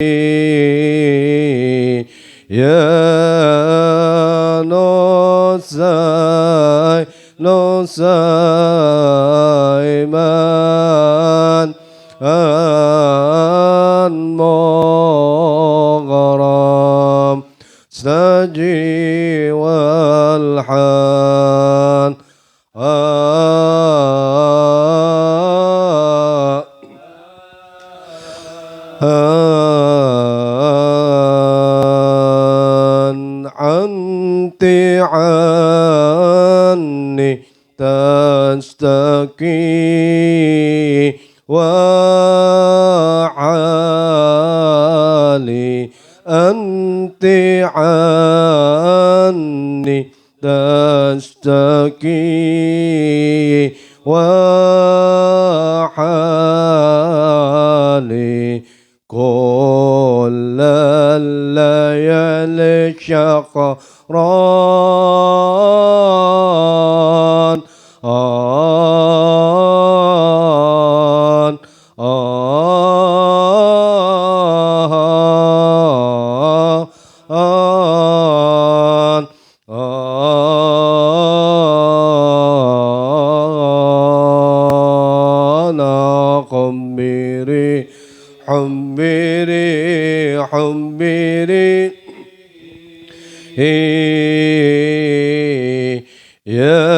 يا نصاي من مغرم سجي والحان أنت عني تشتكي وعالي أنت عني تشتكي وحالي كل الليالي شقران حمري يا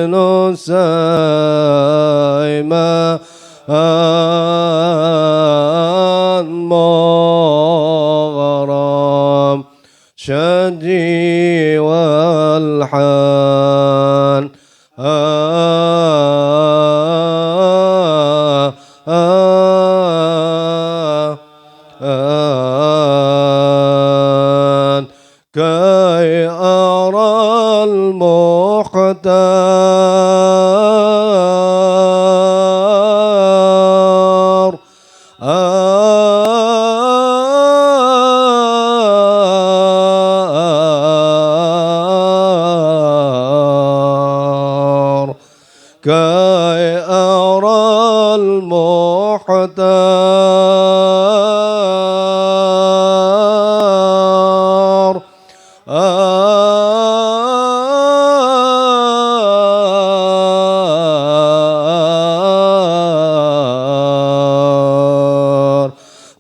نصاي ما مغرم شدي والحان كي أرى المختار كي أرى المختار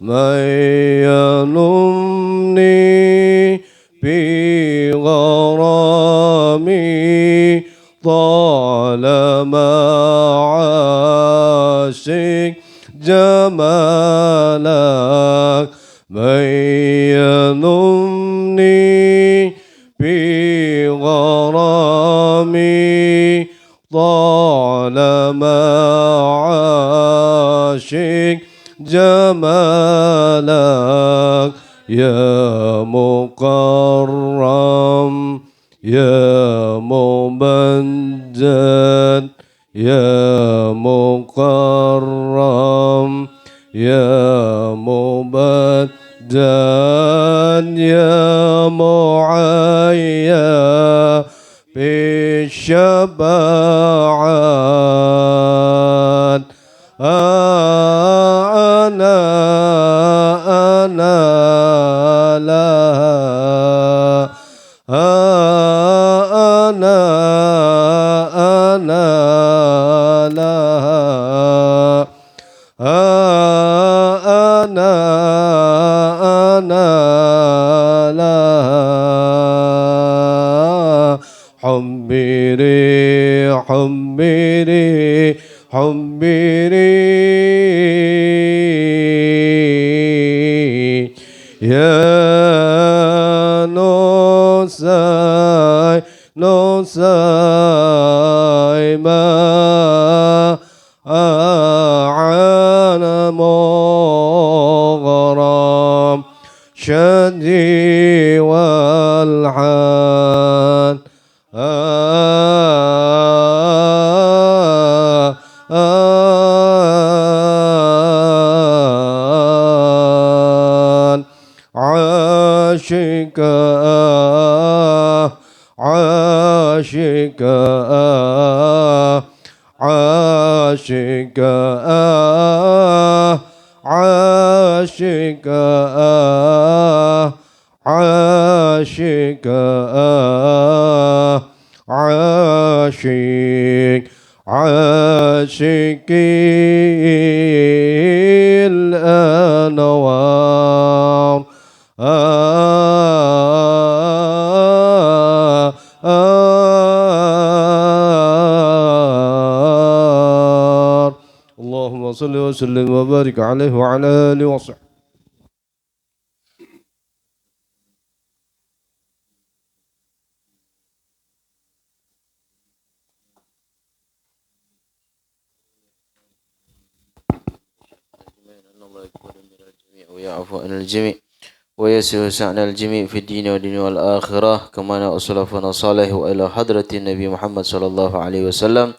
من يلومني في غرامي طالما عاشق جمالك من يلومني في غرامي طالما عاشق جمالك يا مكرم يا ممجد يا مكرم يا ممجد يا معيا بالشفاعات أنا لها أنا لها أنا لها حمري حمري حمري يا نصاي ما أعان مغرم شدي والحان عاشق عاشق عاشق عاشق عاشق عاشق الأنوار اللهم صل وسلم وبارك عليه وعلى آله وصحبه. ويعفو عن الجميع ويسر سعنا الجميع في الدين والدين والآخرة كما أسلفنا صالح وإلى حضرة النبي محمد صلى الله عليه وسلم.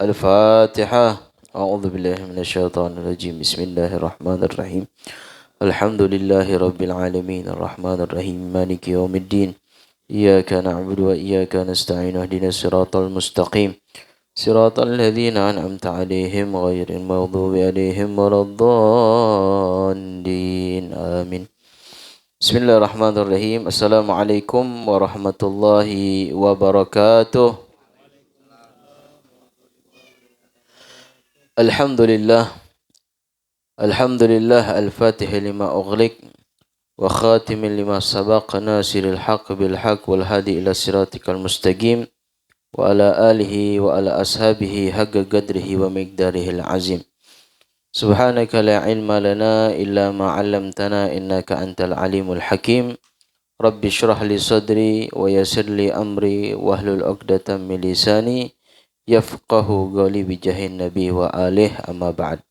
الفاتحة. أعوذ بالله من الشيطان الرجيم. بسم الله الرحمن الرحيم. الحمد لله رب العالمين الرحمن الرحيم مالك يوم الدين إياك نعبد وإياك نستعين اهدنا الصراط المستقيم صراط الذين أنعمت عليهم غير المغضوب عليهم ولا الضالين آمين. Bismillahirrahmanirrahim. Assalamualaikum warahmatullahi wabarakatuh. Alhamdulillah. Alhamdulillah al-fatih lima ughliq wa khatimin lima sabaq nasiril haqq bil haqq wal hadi ila siratikal mustaqim wa ala alihi wa ala ashabihi haqqa qadrihi wa miqdarihil azim. Subhanaka la ilma lana illa ma 'allamtana innaka antal alimul hakim. Rabbi shrah li sadri wa yassir li amri wahlul 'uqdatam min lisani yafqahu qawli bi jahin nabi wa alih amma ba'd.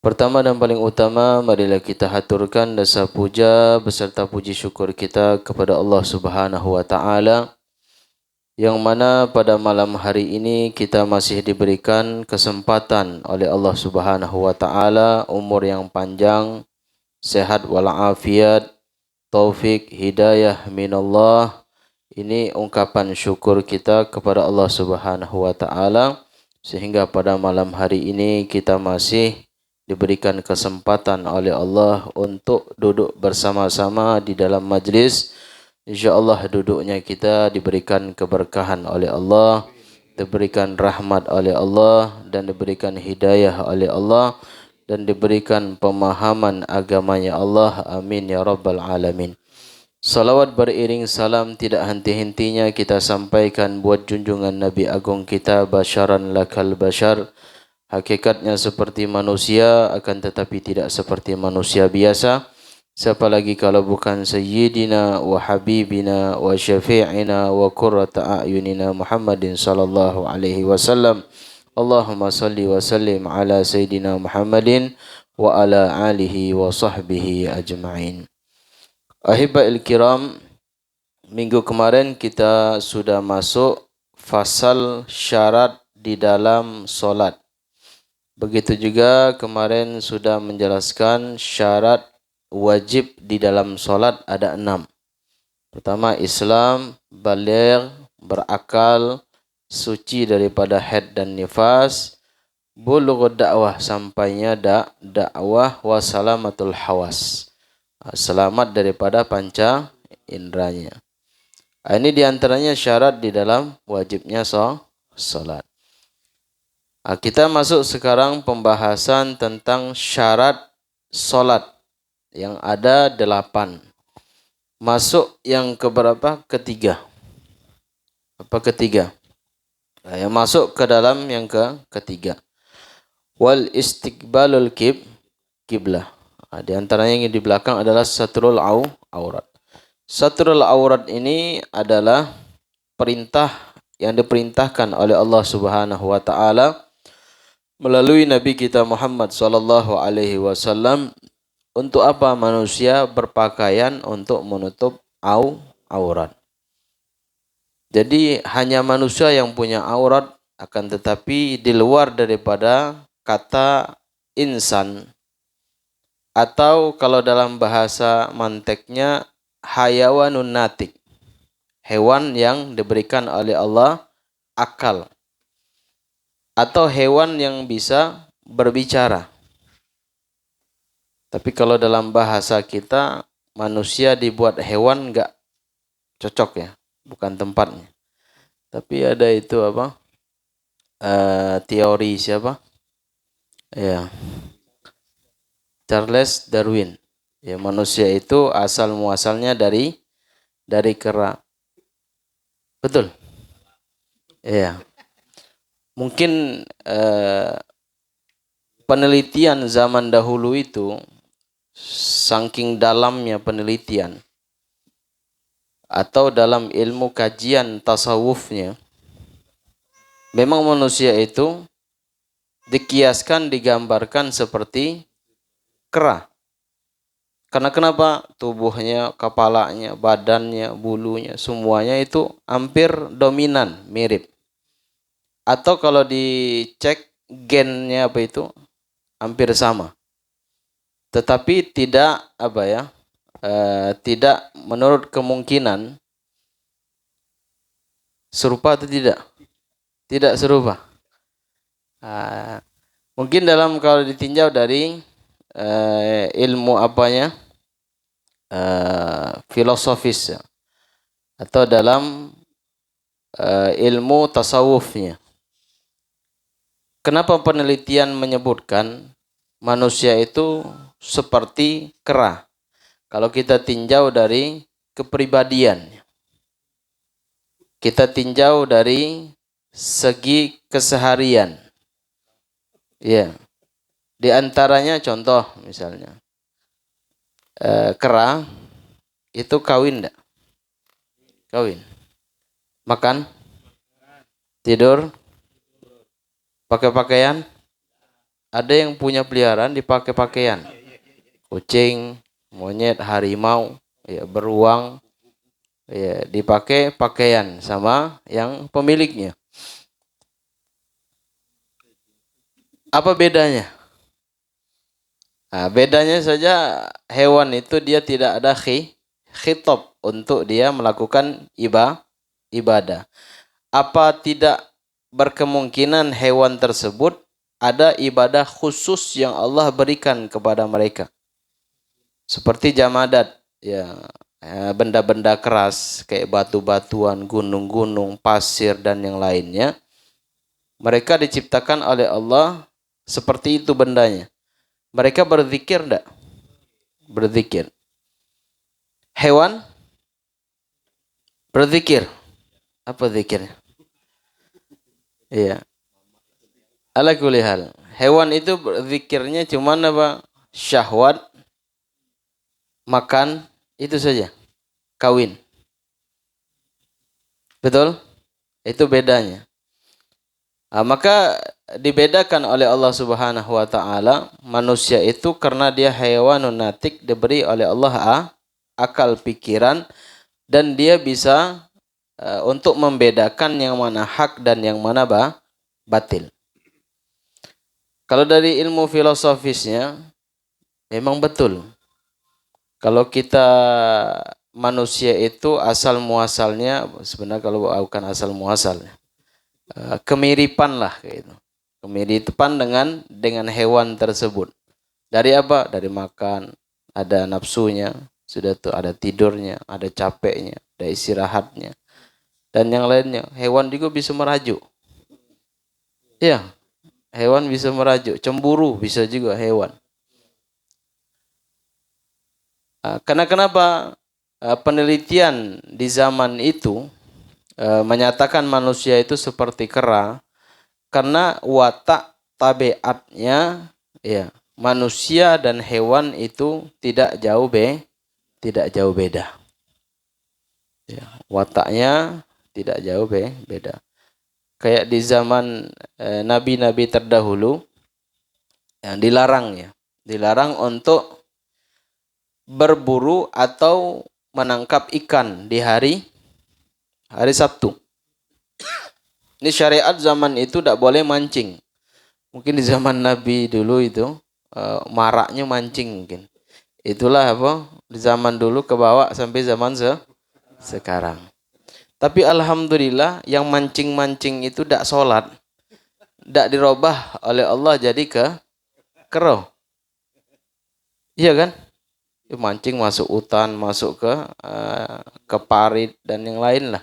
Pertama dan paling utama, marilah kita haturkan dasa puja beserta puji syukur kita kepada Allah Subhanahu wa taala, yang mana pada malam hari ini kita masih diberikan kesempatan oleh Allah Subhanahu wa taala umur yang panjang, sehat walafiat, taufik, hidayah minallah. Ini ungkapan syukur kita kepada Allah Subhanahu wa taala, sehingga pada malam hari ini kita masih diberikan kesempatan oleh Allah untuk duduk bersama-sama di dalam majlis. InsyaAllah duduknya kita diberikan keberkahan oleh Allah, diberikan rahmat oleh Allah, dan diberikan hidayah oleh Allah, dan diberikan pemahaman agamanya Allah. Amin ya rabbal alamin. Salawat beriring salam tidak henti-hentinya kita sampaikan buat junjungan Nabi Agung kita, basyaran lakal basyar, hakikatnya seperti manusia akan tetapi tidak seperti manusia biasa. Siapa lagi kalau bukan Sayyidina wa Habibina wa Syafi'ina wa Qurrata a'yunina Muhammadin sallallahu alaihi wasallam. Allahumma salli wa sallim ala Sayyidina Muhammadin wa ala alihi wa sahbihi ajma'in. Ahibba'il kiram, minggu kemarin kita sudah masuk fasal syarat di dalam solat. Begitu juga kemarin sudah menjelaskan syarat wajib di dalam solat ada 6. Pertama, Islam, baligh, berakal, suci daripada haid dan nifas, bulughud dakwah, sampainya dakwah, wa salamatul hawas, selamat daripada panca indranya. Ini diantaranya syarat di dalam wajibnya solat. Kita masuk sekarang pembahasan tentang syarat solat yang ada 8. Masuk yang keberapa? Ketiga. Apa ketiga? Yang masuk ke dalam yang ketiga. Wal istiqbalul kiblah. Di antaranya yang di belakang adalah satrul aurat. Satrul aurat ini adalah perintah yang diperintahkan oleh Allah Subhanahu wa taala melalui Nabi kita Muhammad sallallahu alaihi wasallam. Untuk apa manusia berpakaian? Untuk menutup aurat. Jadi hanya manusia yang punya aurat, akan tetapi di luar daripada kata insan, atau kalau dalam bahasa manteknya hayawanun natik, hewan yang diberikan oleh Allah akal, atau hewan yang bisa berbicara. Tapi kalau dalam bahasa kita, manusia dibuat hewan nggak cocok ya, bukan tempatnya. Tapi ada itu apa? Teori siapa? Ya, Charles Darwin. Ya, manusia itu asal muasalnya dari kera. Betul? Ya. Mungkin penelitian zaman dahulu itu saking dalamnya penelitian atau dalam ilmu kajian tasawufnya, memang manusia itu dikiaskan, digambarkan seperti kera. Karena kenapa? Tubuhnya, kepalanya, badannya, bulunya, semuanya itu hampir dominan, mirip. Atau kalau dicek gennya apa itu, hampir sama. Tetapi tidak tidak menurut kemungkinan serupa atau tidak? Tidak serupa. Mungkin dalam kalau ditinjau dari ilmu apanya, filosofis ya, atau dalam ilmu tasawufnya. Kenapa penelitian menyebutkan manusia itu seperti kera? Kalau kita tinjau dari kepribadian, kita tinjau dari segi keseharian. Ya. Di antaranya contoh misalnya, kera itu kawin enggak? Kawin. Makan? Tidur? Pakai pakaian? Ada yang punya peliharaan dipakai pakaian. Kucing, monyet, harimau, ya, beruang, ya, dipakai pakaian sama yang pemiliknya. Apa bedanya? Bedanya saja hewan itu dia tidak ada khitab untuk dia melakukan ibadah. Apa tidak berkemungkinan hewan tersebut ada ibadah khusus yang Allah berikan kepada mereka? Seperti jamadat, ya, benda-benda keras kayak batu-batuan, gunung-gunung, pasir dan yang lainnya. Mereka diciptakan oleh Allah seperti itu bendanya. Mereka berzikir enggak? Berzikir. Hewan berzikir. Apa zikirnya? Iya. Ala kulli hal. Hewan itu berzikirnya cuma apa? Syahwat, makan, itu saja. Kawin. Betul? Itu bedanya. Maka dibedakan oleh Allah Subhanahu wa taala manusia itu karena dia hewanun natik, diberi oleh Allah akal pikiran dan dia bisa untuk membedakan yang mana hak dan yang mana batil. Kalau dari ilmu filosofisnya memang betul. Kalau kita manusia itu asal muasalnya, sebenarnya kalau bukan asal muasalnya, kemiripan lah gitu. Kemiripan dengan hewan tersebut. Dari apa? Dari makan, ada nafsunya, sudah tuh ada tidurnya, ada capeknya, ada istirahatnya, dan yang lainnya. Hewan juga bisa merajuk. Ya, hewan bisa merajuk. Cemburu bisa juga hewan. Karena kenapa penelitian di zaman itu menyatakan manusia itu seperti kera? Karena watak tabiatnya, ya, manusia dan hewan itu tidak jauh beda. Ya, wataknya tidak jauh beda. Kayak di zaman nabi-nabi terdahulu yang dilarang untuk berburu atau menangkap ikan di hari Sabtu. Ini syariat zaman itu tidak boleh mancing. Mungkin di zaman Nabi dulu itu maraknya mancing mungkin. Itulah apa di zaman dulu kebawa sampai zaman sekarang. Tapi alhamdulillah yang mancing-mancing itu tidak sholat, tidak dirubah oleh Allah jadi kero. Iya kan? Mancing masuk hutan, masuk ke parit dan yang lain lah.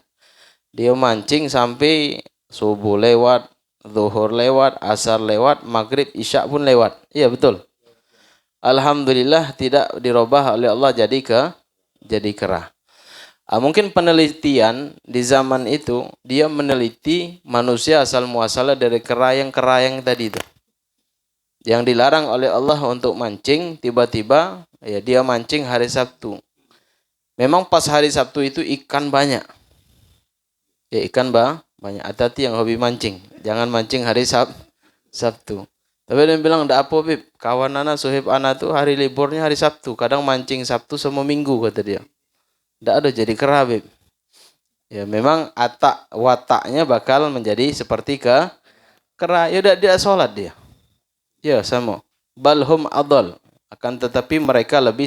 Dia mancing sampai subuh lewat, zuhur lewat, asar lewat, maghrib, isya pun lewat. Iya betul. Alhamdulillah tidak dirubah oleh Allah jadi kera. Mungkin penelitian di zaman itu dia meneliti manusia asal muasalnya dari kerayang tadi itu. Yang dilarang oleh Allah untuk mancing, tiba-tiba ya dia mancing hari Sabtu. Memang pas hari Sabtu itu ikan banyak. Ya ikan banyak. Hati-hati yang hobi mancing. Jangan mancing hari Sabtu. Tapi dia bilang, enggak apa Bib. Kawan anak, suhib anak tuh hari liburnya hari Sabtu. Kadang mancing Sabtu semua minggu kata dia. Enggak ada jadi kera Bib. Ya memang wataknya bakal menjadi seperti kera. Ya udah dia sholat dia. Ya sama. Balhum adol. Akan tetapi mereka lebih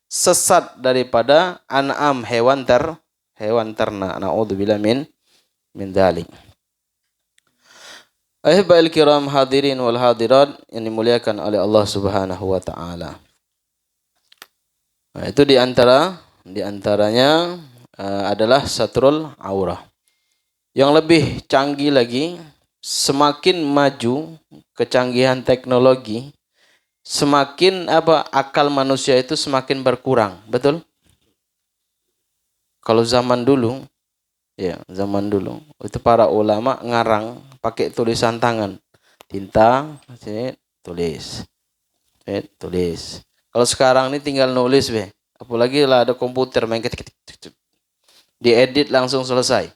sesat daripada an'am hewan ternak. Na'udzubillah min dzalik. Ahibba'il kiram hadirin wal hadirat yang dimuliakan oleh Allah Subhanahu wa taala. Nah, itu di antaranya adalah satrul aurah. Yang lebih canggih lagi, semakin maju kecanggihan teknologi, semakin akal manusia itu semakin berkurang, betul? Kalau zaman dulu itu para ulama ngarang pakai tulisan tangan, tinta, tulis. Kalau sekarang ini tinggal nulis apalagi lah ada komputer main ketik, diedit langsung selesai.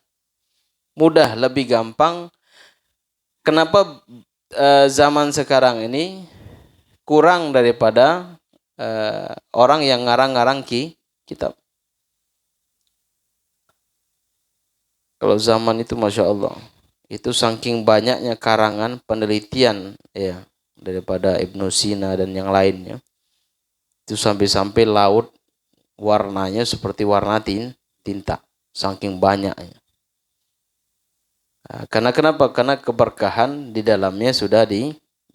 Mudah, lebih gampang. Kenapa zaman sekarang ini kurang daripada orang yang ngarang-ngarang kitab? Kalau zaman itu Masya Allah, itu saking banyaknya karangan penelitian ya daripada Ibnu Sina dan yang lainnya, itu sampai-sampai laut warnanya seperti warna tinta, saking banyaknya. Karena kenapa? Karena keberkahan di dalamnya sudah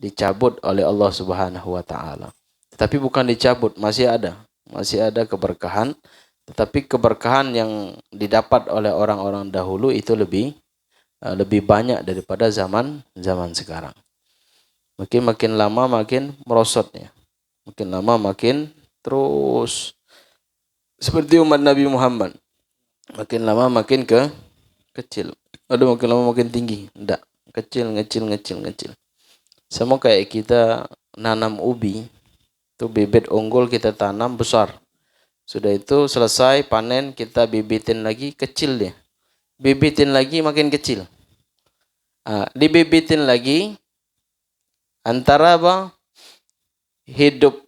dicabut oleh Allah Subhanahu wa taala. Tetapi bukan dicabut, masih ada keberkahan. Tetapi keberkahan yang didapat oleh orang-orang dahulu itu lebih banyak daripada zaman sekarang. Makin lama makin merosotnya. Makin lama makin terus seperti umat Nabi Muhammad. Makin lama makin kecil. Aduh, makin lama makin tinggi. Enggak, kecil. Sama kayak kita nanam ubi. Itu bibit unggul kita tanam besar. Sudah itu selesai panen, kita bibitin lagi, kecil dia. Bibitin lagi makin kecil. Dibibitin lagi, antara hidup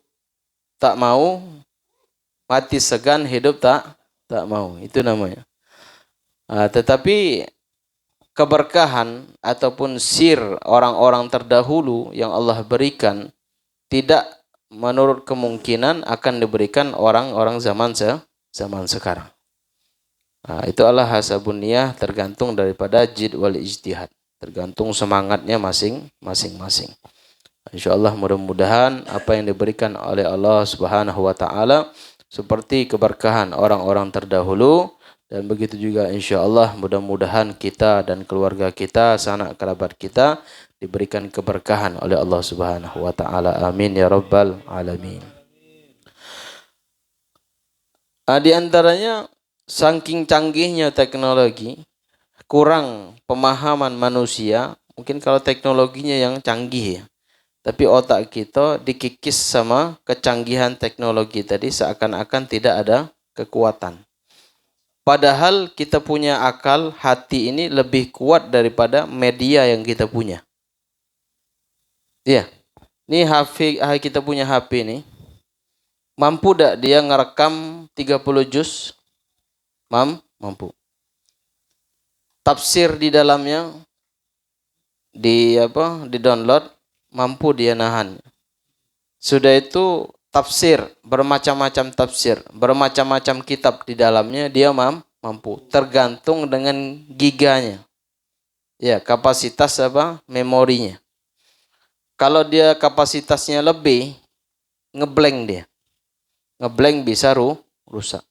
tak mau, mati segan, hidup tak mau. Itu namanya. Tetapi keberkahan ataupun sir orang-orang terdahulu yang Allah berikan tidak menurut kemungkinan akan diberikan orang-orang zaman sekarang. Itu adalah hasabun niyah, tergantung daripada jid wal ijtihad, tergantung semangatnya masing-masing. Insyaallah mudah-mudahan apa yang diberikan oleh Allah Subhanahu wa taala seperti keberkahan orang-orang terdahulu, dan begitu juga insyaallah mudah-mudahan kita dan keluarga kita, sanak kerabat kita diberikan keberkahan oleh Allah Subhanahu wa taala. Amin ya rabbal alamin. Di antaranya saking canggihnya teknologi, kurang pemahaman manusia. Mungkin kalau teknologinya yang canggih ya, tapi otak kita dikikis sama kecanggihan teknologi tadi, seakan-akan tidak ada kekuatan. Padahal kita punya akal, hati ini lebih kuat daripada media yang kita punya. Iya, ini kita punya HP ini. Mampu tak dia ngerekam 30 juz? Mampu. Tafsir di dalamnya di download, mampu dia nahan. Sudah itu tafsir, bermacam-macam tafsir, bermacam-macam kitab di dalamnya, dia mampu. Tergantung dengan giganya. Ya, kapasitas memorinya. Kalau dia kapasitasnya lebih, ngeblank dia. Ngeblank bisa rusak.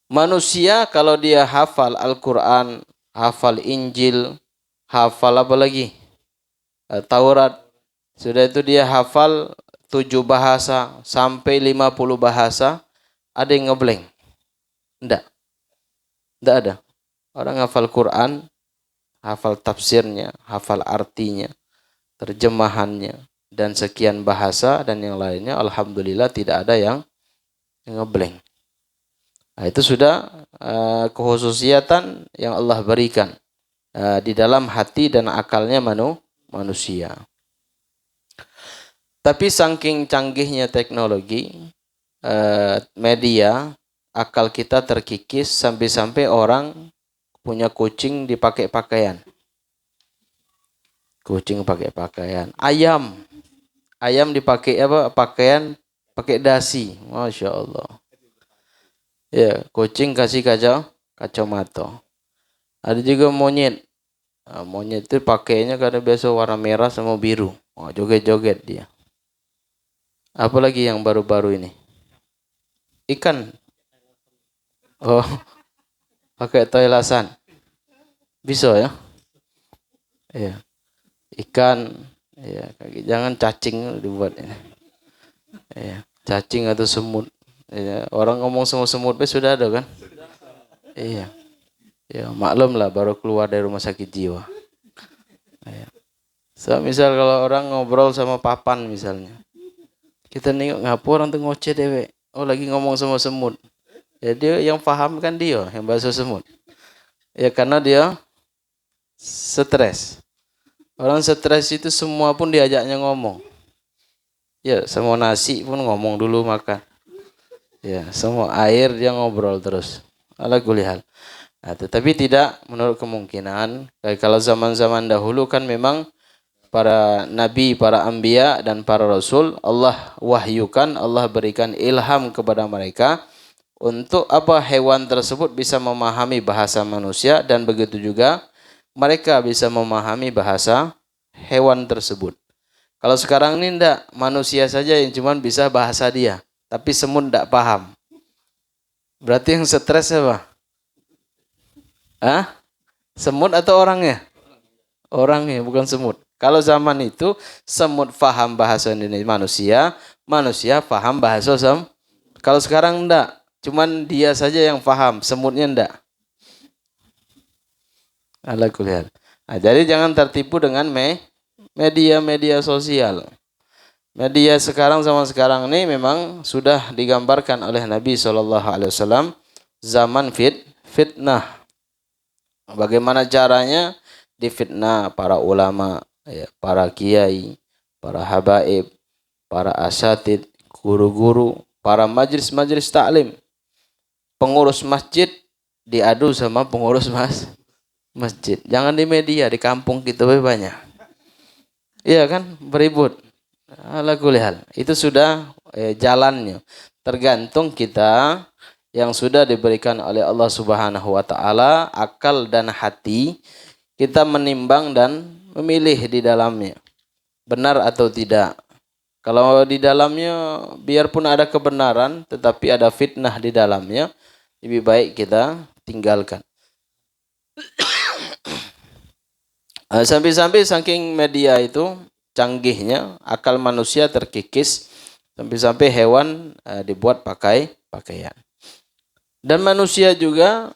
Manusia kalau dia hafal Al-Quran, hafal Injil, hafal apa lagi? Taurat. Sudah itu dia hafal 7 bahasa sampai 50 bahasa. Ada yang ngeblank? Enggak ada. Orang hafal Quran, hafal tafsirnya, hafal artinya, terjemahannya, dan sekian bahasa dan yang lainnya, alhamdulillah tidak ada yang ngeblank. Nah, itu sudah kekhususiatan yang Allah berikan di dalam hati dan akalnya manusia. Tapi saking canggihnya teknologi, media, akal kita terkikis sampai-sampai orang punya kucing dipakai pakaian. Kucing pakai pakaian. Ayam dipakai apa? Pakaian pakai dasi. Masya Allah. Ya, kucing kasih kacamata. Ada juga monyet. Nah, monyet itu pakainya karena biasa warna merah sama biru. Oh, joget-joget dia. Apalagi yang baru-baru ini? Ikan. Oh, pakai toilasan. Bisa ya? Iya. Ikan, ya, jangan cacing dibuat ini. Ya, cacing atau semut. Ya, orang ngomong sama semut sudah ada kan? Iya. Ya, maklum lah baru keluar dari rumah sakit jiwa. Ya. So, misal kalau orang ngobrol sama papan misalnya. Kita nengok ngapur orang tuh ngoceh dewe. Oh, lagi ngomong sama semut. Ya dia yang paham kan dia yang bahasa semut. Ya karena dia stres. Orang stres itu semua pun diajaknya ngomong. Ya semua nasi pun ngomong dulu makan. Ya semua air dia ngobrol terus. Ala kulihal. Nah, tetapi tidak menurut kemungkinan. Kalau zaman-zaman dahulu kan memang para nabi, para anbiya dan para rasul Allah wahyukan, Allah berikan ilham kepada mereka. Untuk apa hewan tersebut bisa memahami bahasa manusia dan begitu juga mereka bisa memahami bahasa hewan tersebut. Kalau sekarang ini enggak, manusia saja yang cuma bisa bahasa dia, tapi semut enggak paham. Berarti yang stres apa? Semut atau orangnya? Orangnya, bukan semut. Kalau zaman itu semut paham bahasa manusia, manusia paham bahasa semut. Kalau sekarang enggak. Cuman dia saja yang paham, semutnya enggak. Ala kulihal. Nah, jadi jangan tertipu dengan media sosial. Media sekarang zaman sekarang ini memang sudah digambarkan oleh Nabi SAW zaman fitnah. Bagaimana caranya difitnah para ulama, ya, para kiai, para habaib, para asatid, guru-guru, para majlis-majlis taklim. Pengurus masjid diadu sama pengurus masjid. Jangan di media, di kampung kita banyak. Iya kan, beribut. Ala kulihal. Itu sudah jalannya. Tergantung kita yang sudah diberikan oleh Allah Subhanahu wa taala akal dan hati, kita menimbang dan memilih di dalamnya. Benar atau tidak. Kalau di dalamnya biarpun ada kebenaran tetapi ada fitnah di dalamnya, lebih baik kita tinggalkan. Sampai-sampai saking media itu canggihnya, akal manusia terkikis, sampai-sampai hewan dibuat pakaian. Dan manusia juga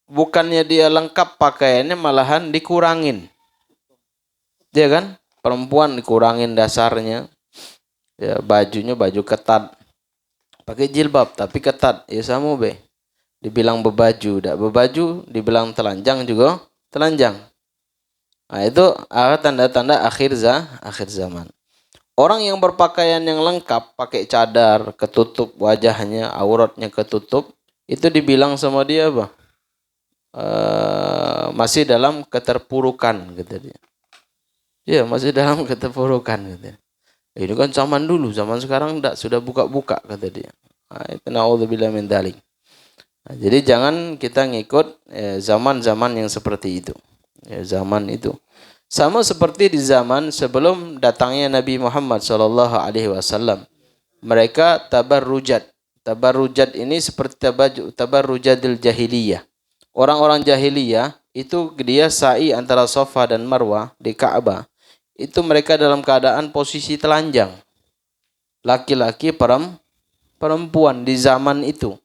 bukannya dia lengkap pakaiannya, malahan dikurangin. Dia kan, perempuan dikurangin dasarnya, ya bajunya baju ketat, pakai jilbab tapi ketat, ya sama be. Dibilang bebaju, tidak bebaju, dibilang telanjang juga telanjang. Nah, itu tanda-tanda akhir zaman. Orang yang berpakaian yang lengkap, pakai cadar, ketutup wajahnya, auratnya ketutup, itu dibilang sama dia apa? Masih dalam keterpurukan, kata dia. Ya, masih dalam keterpurukan, kata dia. Ini kan zaman dulu, zaman sekarang tidak, sudah buka-buka, kata dia. Nah, itu naudzubillah min dzalik. Nah, jadi jangan kita ngikut zaman-zaman yang seperti itu. Ya, zaman itu sama seperti di zaman sebelum datangnya Nabi Muhammad SAW. Mereka tabarrujat. Tabarrujat ini seperti tabarrujadil jahiliyah. Orang-orang jahiliyah itu dia sa'i antara Safa dan Marwah di Ka'bah. Itu mereka dalam keadaan posisi telanjang. Laki-laki perempuan di zaman itu.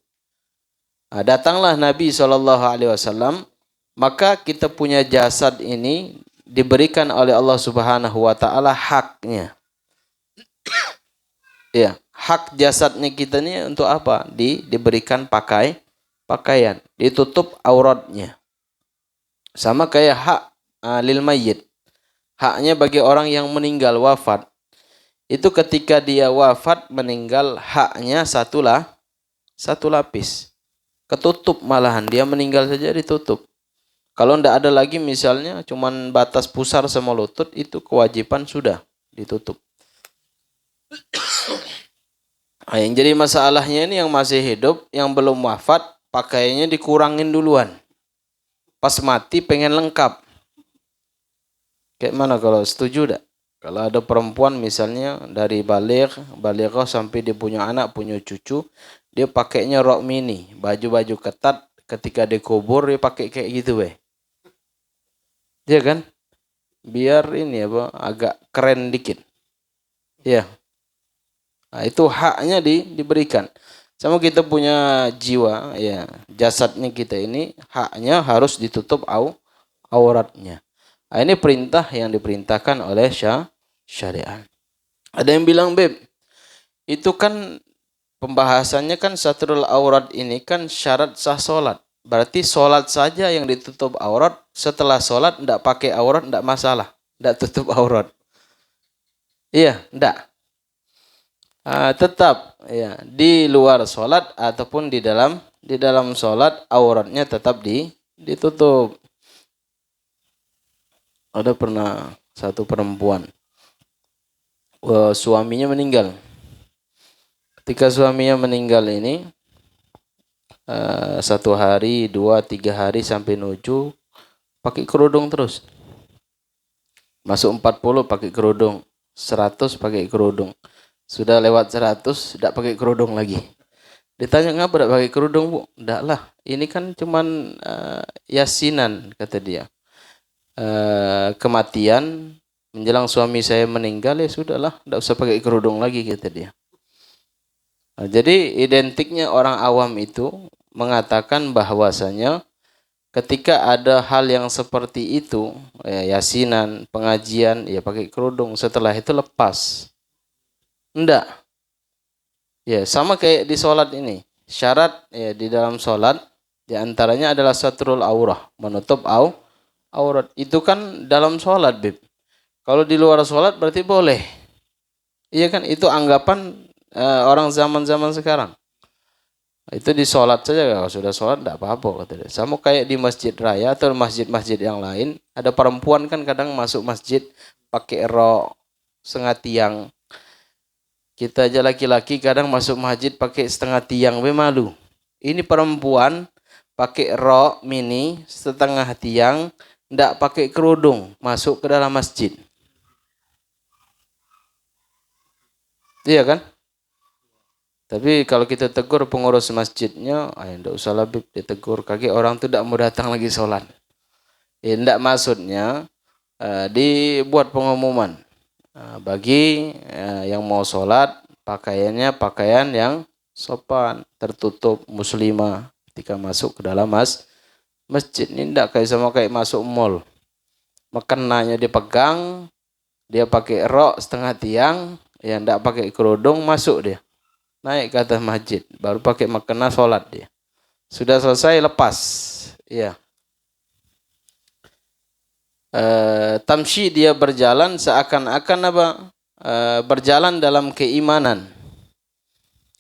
Nah, datanglah Nabi SAW, maka kita punya jasad ini diberikan oleh Allah Subhanahu wa taala haknya. Ya, hak jasadnya kita ini untuk apa? Diberikan pakaian, ditutup auratnya. Sama kayak hak lil mayyit. Haknya bagi orang yang meninggal wafat. Itu ketika dia wafat meninggal, haknya satu lapis. Ketutup malahan, dia meninggal saja ditutup. Kalau tidak ada lagi misalnya cuman batas pusar sama lutut, itu kewajiban sudah ditutup. Nah, yang jadi masalahnya ini yang masih hidup, yang belum wafat, pakaiannya dikurangin duluan. Pas mati pengen lengkap. Kayak mana kalau setuju tak? Kalau ada perempuan misalnya dari balighah sampai dia punya anak, punya cucu, dia pakainya rok mini, baju-baju ketat, ketika dikubur dia pakai kayak gitu weh. Iya kan? Biar ini agak keren dikit. Ya. Nah, itu haknya diberikan. Sama kita punya jiwa, ya, jasadnya kita ini haknya harus ditutup auratnya. Nah, ini perintah yang diperintahkan oleh syariat. Ada yang bilang, Beb, itu kan pembahasannya kan satrul aurat ini kan syarat sah solat. Berarti solat saja yang ditutup aurat, setelah solat tidak pakai aurat tidak masalah, tidak tutup aurat. Iya, tidak. Tetap ya di luar solat ataupun di dalam solat auratnya tetap ditutup. Ada pernah satu perempuan, suaminya meninggal. Ketika suaminya meninggal ini, 1 hari, 2, 3 hari sampai 7 pakai kerudung terus. Masuk 40 pakai kerudung, 100 pakai kerudung. Sudah lewat 100 tidak pakai kerudung lagi. Ditanya ngapa tidak pakai kerudung, Bu? Tidak lah, ini kan cuman yasinan, kata dia. Kematian menjelang suami saya meninggal, ya sudahlah, tidak usah pakai kerudung lagi, kata dia. Nah, jadi identiknya orang awam itu mengatakan bahwasanya ketika ada hal yang seperti itu, yasinan, pengajian, ya pakai kerudung, setelah itu lepas. Enggak. Ya, sama kayak di sholat ini. Syarat ya di dalam sholat di antaranya adalah satrul aurah, menutup aurat. Itu kan dalam sholat, Beb. Kalau di luar sholat berarti boleh. Iya kan, itu anggapan orang zaman-zaman sekarang. Itu di sholat saja, kalau sudah sholat tidak apa-apa, kata dia. Sama kayak di masjid raya atau masjid-masjid yang lain, ada perempuan kan kadang masuk masjid pakai rok setengah tiang. Kita aja laki-laki kadang masuk masjid pakai setengah tiang, malu. Ini perempuan pakai rok mini setengah tiang, tidak pakai kerudung, masuk ke dalam masjid. Iya kan? Tapi kalau kita tegur pengurus masjidnya, tidak usah lebih ditegur, kaki orang itu tidak mau datang lagi sholat. Tidak maksudnya dibuat pengumuman. Bagi yang mau sholat, pakaiannya pakaian yang sopan, tertutup, muslimah ketika masuk ke dalam masjid. Ini tidak kayak masuk mall. Makanannya dipegang, dia pakai rok setengah tiang, yang tidak pakai kerudung, masuk dia. Naik ke atas masjid, baru pakai mukena sholat dia. Sudah selesai, lepas. Ya. Tamshi, dia berjalan seakan-akan berjalan dalam keimanan.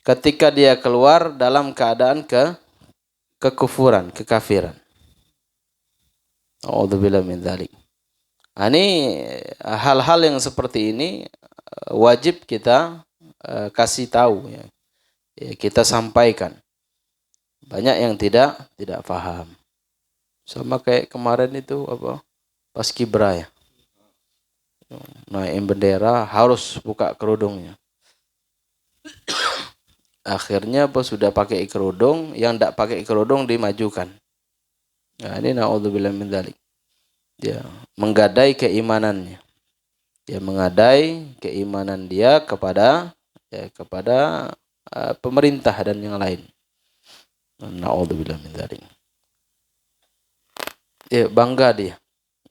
Ketika dia keluar dalam keadaan kekufuran, kekafiran. A'udzubillahi min dzalik. Ini hal-hal yang seperti ini wajib kita kasih tahu, ya. Kita sampaikan. Banyak yang tidak paham. Sama kayak kemarin itu Paskibra ya. Naikin bendera harus buka kerudungnya. Akhirnya apa sudah pakai kerudung, yang tidak pakai kerudung dimajukan. Nah, ini naudzubillah min dzalik. Ya, menggadai keimanannya. Dia menggadai keimanan dia kepada pemerintah dan yang lain. Naudzubillah min dzalik. Ya, bangga dia.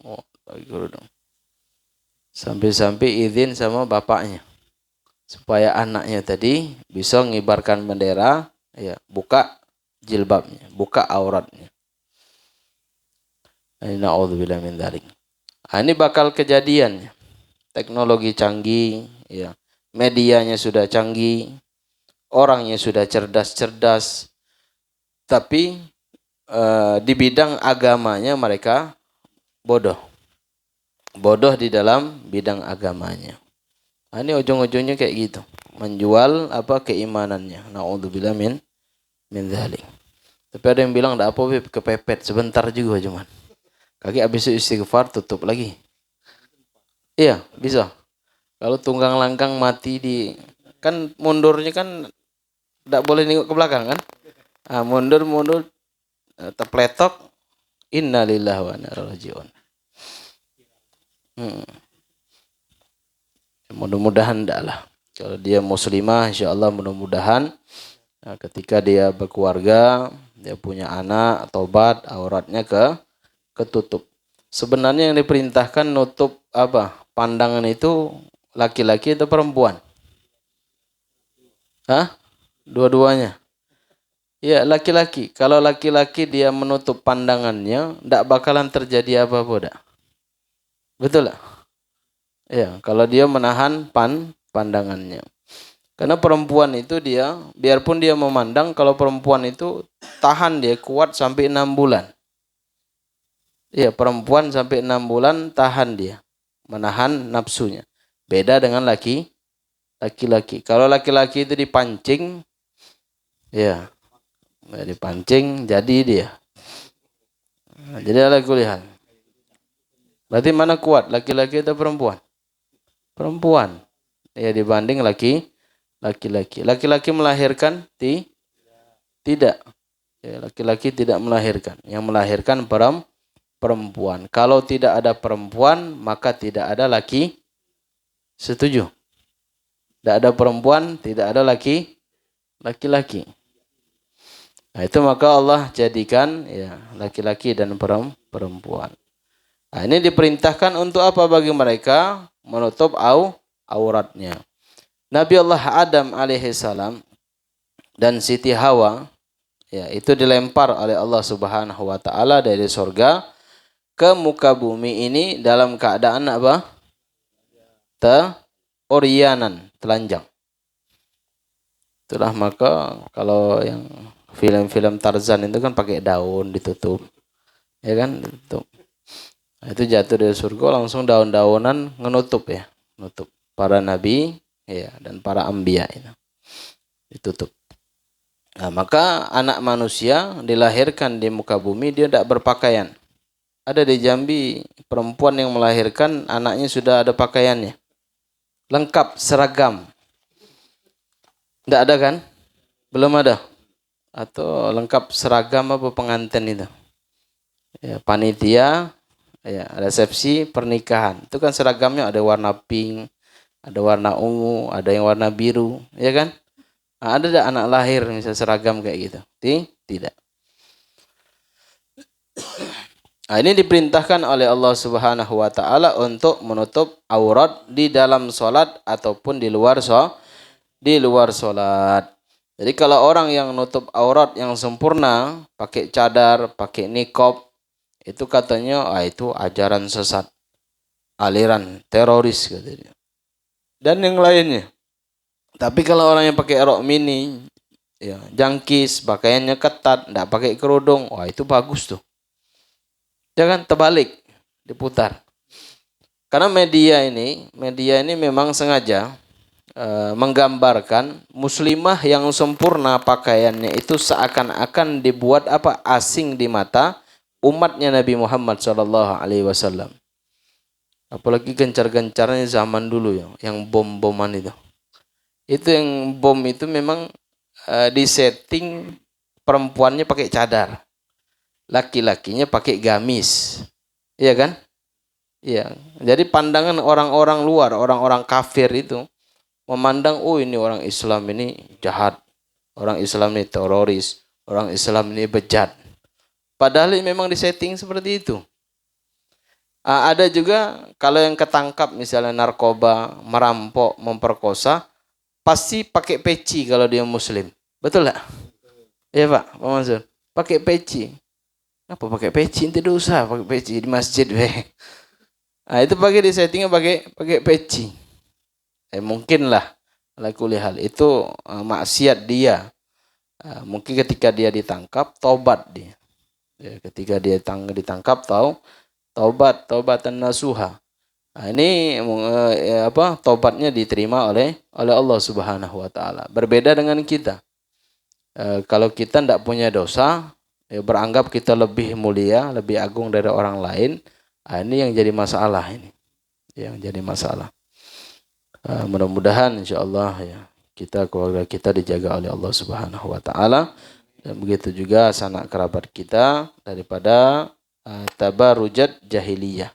Oh, pakai kerudung. Sampai-sampai izin sama bapaknya supaya anaknya tadi bisa mengibarkan bendera, ya, buka jilbabnya, buka auratnya. Naudzubillah min dzalik. Ini bakal kejadian. Teknologi canggih, ya. Medianya sudah canggih, orangnya sudah cerdas-cerdas, tapi di bidang agamanya mereka bodoh. Bodoh di dalam bidang agamanya. Ini ujung-ujungnya kayak gitu, menjual keimanannya. Naudzubillah min dzalik. Tapi ada yang bilang enggak apa, kepepet sebentar juga cuman. Kaki habis istighfar tutup lagi. Iya, bisa. Kalau tunggang langkang mati kan mundurnya kan enggak boleh nengok ke belakang kan? Mundur terpletok, innalillahi wa inna ilaihi raji'un. Mudah-mudahan enggak lah. Kalau dia muslimah, insyaallah mudah-mudahan ketika dia berkeluarga, dia punya anak, tobat, auratnya ketutup. Sebenarnya yang diperintahkan nutup pandangan itu laki-laki atau perempuan? Dua-duanya. Ya, laki-laki. Kalau laki-laki dia menutup pandangannya, enggak bakalan terjadi apa-apa dah. Betul lah. Ya, kalau dia menahan pandangannya. Karena perempuan itu dia, biarpun dia memandang, kalau perempuan itu tahan dia kuat sampai 6 bulan. Iya, perempuan sampai 6 bulan tahan dia, menahan nafsunya. Beda dengan laki-laki. Kalau laki-laki itu dipancing, ya, dipancing jadi dia. Jadi ala kuliah. Berarti mana kuat, laki-laki atau perempuan? Perempuan. Ya, dibanding laki-laki. Laki-laki melahirkan? Tidak. Ya, laki-laki tidak melahirkan. Yang melahirkan perempuan. Kalau tidak ada perempuan, maka tidak ada laki. Setuju? Tidak ada perempuan, tidak ada laki-laki. Nah, itu maka Allah jadikan ya laki-laki dan perempuan. Nah, ini diperintahkan untuk apa bagi mereka? Menutup auratnya. Nabi Allah Adam alaihissalam dan Siti Hawa, ya, itu dilempar oleh Allah Subhanahu wa taala dari surga ke muka bumi ini dalam keadaan apa? Orianan, telanjang. Itulah maka kalau yang film-film Tarzan itu kan pakai daun ditutup. Ya kan? Ditutup. Nah, itu jatuh dari surga langsung daun-daunan menutup ya. Menutup para nabi ya dan para anbiya itu. Ditutup. Nah, maka anak manusia dilahirkan di muka bumi dia tidak berpakaian. Ada di Jambi perempuan yang melahirkan anaknya sudah ada pakaiannya. Lengkap, seragam. Tidak ada kan? Belum ada. Atau lengkap seragam apa pengantin itu. Ya, panitia, ya, resepsi pernikahan. Itu kan seragamnya ada warna pink, ada warna ungu, ada yang warna biru. Ya kan? Nah, ada tidak anak lahir misalnya seragam kayak gitu? Tidak. Nah, ini diperintahkan oleh Allah Subhanahu wa taala untuk menutup aurat di dalam salat ataupun di luar salat. Jadi kalau orang yang nutup aurat yang sempurna, pakai cadar, pakai niqab, itu katanya itu ajaran sesat, aliran teroris katanya. Dan yang lainnya. Tapi kalau orang yang pakai rok mini, ya, jangkis, pakaiannya ketat, enggak pakai kerudung, itu bagus tuh. Jangan terbalik, diputar. Karena media ini memang sengaja menggambarkan muslimah yang sempurna pakaiannya itu seakan-akan dibuat asing di mata umatnya Nabi Muhammad SAW. Apalagi gencar-gencarnya zaman dulu yang bom-boman itu. Itu yang bom itu memang disetting perempuannya pakai cadar, laki-lakinya pakai gamis, iya kan? Iya. Jadi pandangan orang-orang luar, orang-orang kafir itu memandang, oh ini orang Islam ini jahat, orang Islam ini teroris, orang Islam ini bejat. Padahal memang disetting seperti itu. Ada juga kalau yang ketangkap misalnya narkoba, merampok, memperkosa, pasti pakai peci kalau dia muslim. Betul tak? Iya Pak Mansur. Pakai peci. Apa pakai peci? Tidak usah pakai peci di masjid. Itu pakai di settingnya pakai peci. Mungkin lah. Ala kulli hal itu maksiat dia. Mungkin ketika dia ditangkap, tobat dia. Ketika dia ditangkap, taubatan nasuha. Ini tobatnya diterima oleh Allah Subhanahu wa taala. Berbeda dengan kita. Kalau kita tidak punya dosa, beranggap kita lebih mulia, lebih agung dari orang lain, ini yang jadi masalah ini. Yang jadi masalah. Mudah-mudahan insyaallah ya keluarga kita dijaga oleh Allah Subhanahu wa taala, dan begitu juga sanak kerabat kita daripada tabarrujat jahiliyah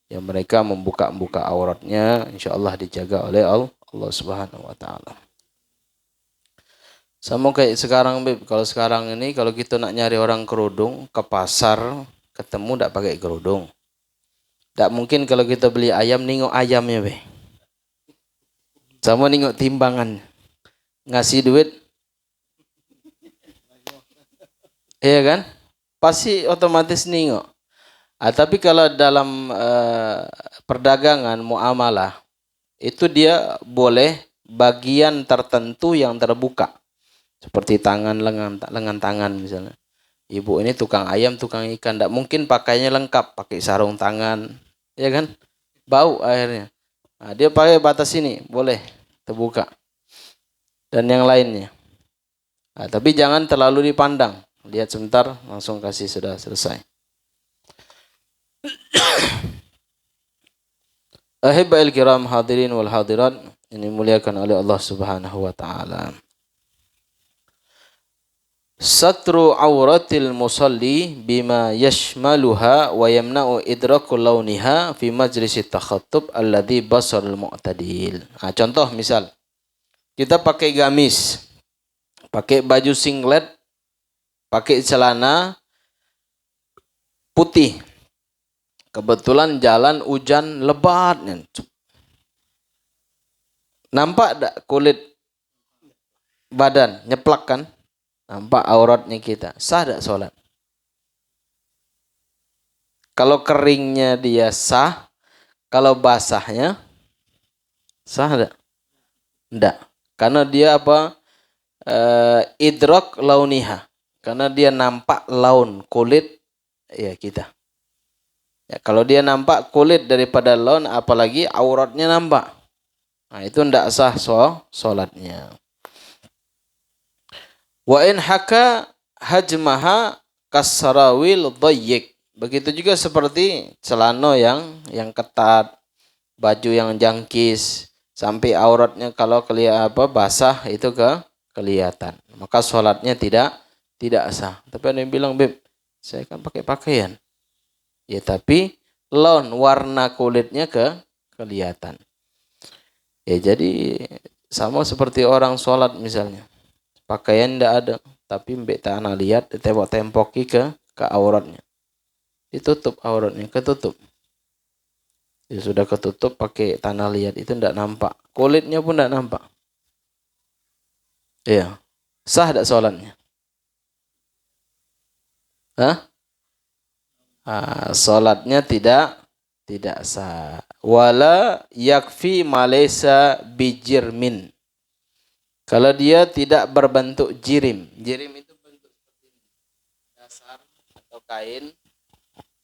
yang mereka membuka auratnya, insyaallah dijaga oleh Allah Subhanahu wa taala. Sama kayak sekarang Beb, kalau sekarang ini kalau kita nak nyari orang kerudung ke pasar, ketemu tidak pakai kerudung. Tidak mungkin kalau kita beli ayam nengok ayamnya Beb. Sama nengok timbangan. Ngasih duit. Iya kan? Pasti otomatis nengok. Tapi kalau dalam perdagangan muamalah itu dia boleh bagian tertentu yang terbuka. Seperti tangan, lengan tangan misalnya. Ibu ini tukang ayam, tukang ikan. Tidak mungkin pakainya lengkap. Pakai sarung tangan. Ya kan? Bau akhirnya. Dia pakai batas ini. Boleh. Terbuka. Dan yang lainnya. Tapi jangan terlalu dipandang. Lihat sebentar. Langsung kasih sudah selesai. Ahibba'il kiram hadirin wal hadirat. Ini muliakan oleh Allah Subhanahu wa ta'ala. Satru auratil musalli bima yashmaluha wa yamna'u idrakul launiha fi majlisit takhattub alladhi basarul mu'tadil. Contoh misal, kita pakai gamis, pakai baju singlet, pakai celana putih. Kebetulan jalan hujan lebat. Nampak tak kulit badan, nyeplak kan? Nampak auratnya kita. Sah tak sholat? Kalau keringnya dia sah. Kalau basahnya sah tak? Tidak. Karena dia idrak launiha. Karena dia nampak laun kulit ya kita. Ya, kalau dia nampak kulit daripada laun, apalagi auratnya nampak. Itu tidak sah sholatnya. Wa in haka hajmaha kasarawil dhayyik. Begitu juga seperti celana yang ketat, baju yang jangkis, sampai auratnya kalau basah itu kelihatan. Maka sholatnya tidak sah. Tapi ada yang bilang, Beb, saya kan pakai pakaian. Ya tapi laun warna kulitnya kelihatan. Ya jadi sama seperti orang sholat misalnya. Pakaian tidak ada, tapi mbak tanah lihat ditembok-temboki ke auratnya. Ditutup auratnya, ketutup. Ya sudah ketutup pakai tanah liat itu tidak nampak. Kulitnya pun tidak nampak. Iya. Sah tidak sholatnya? Sholatnya tidak sah. Wala yakfi malaysa bijirmin. Kalau dia tidak berbentuk jirim. Jirim itu bentuk seperti ini. Dasar atau kain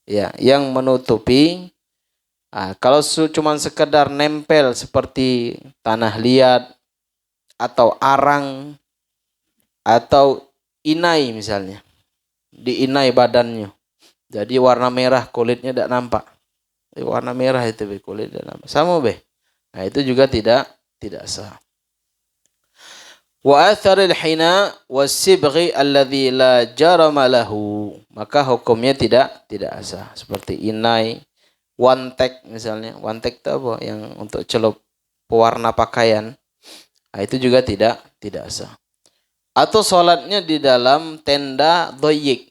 ya, yang menutupi. Kalau cuma sekedar nempel seperti tanah liat atau arang atau inai misalnya. Di inai badannya. Jadi warna merah kulitnya tidak nampak. Warna merah itu kulit tidak nampak. Sama Nah itu juga tidak sah. Wa atharil hina wasibghi alladhi la jarama lahu. Maka hukumnya tidak sah. Seperti inai, wantek misalnya. Wantek itu apa? Yang untuk celup pewarna pakaian. Nah, itu juga tidak sah. Atau sholatnya di dalam tenda doyik.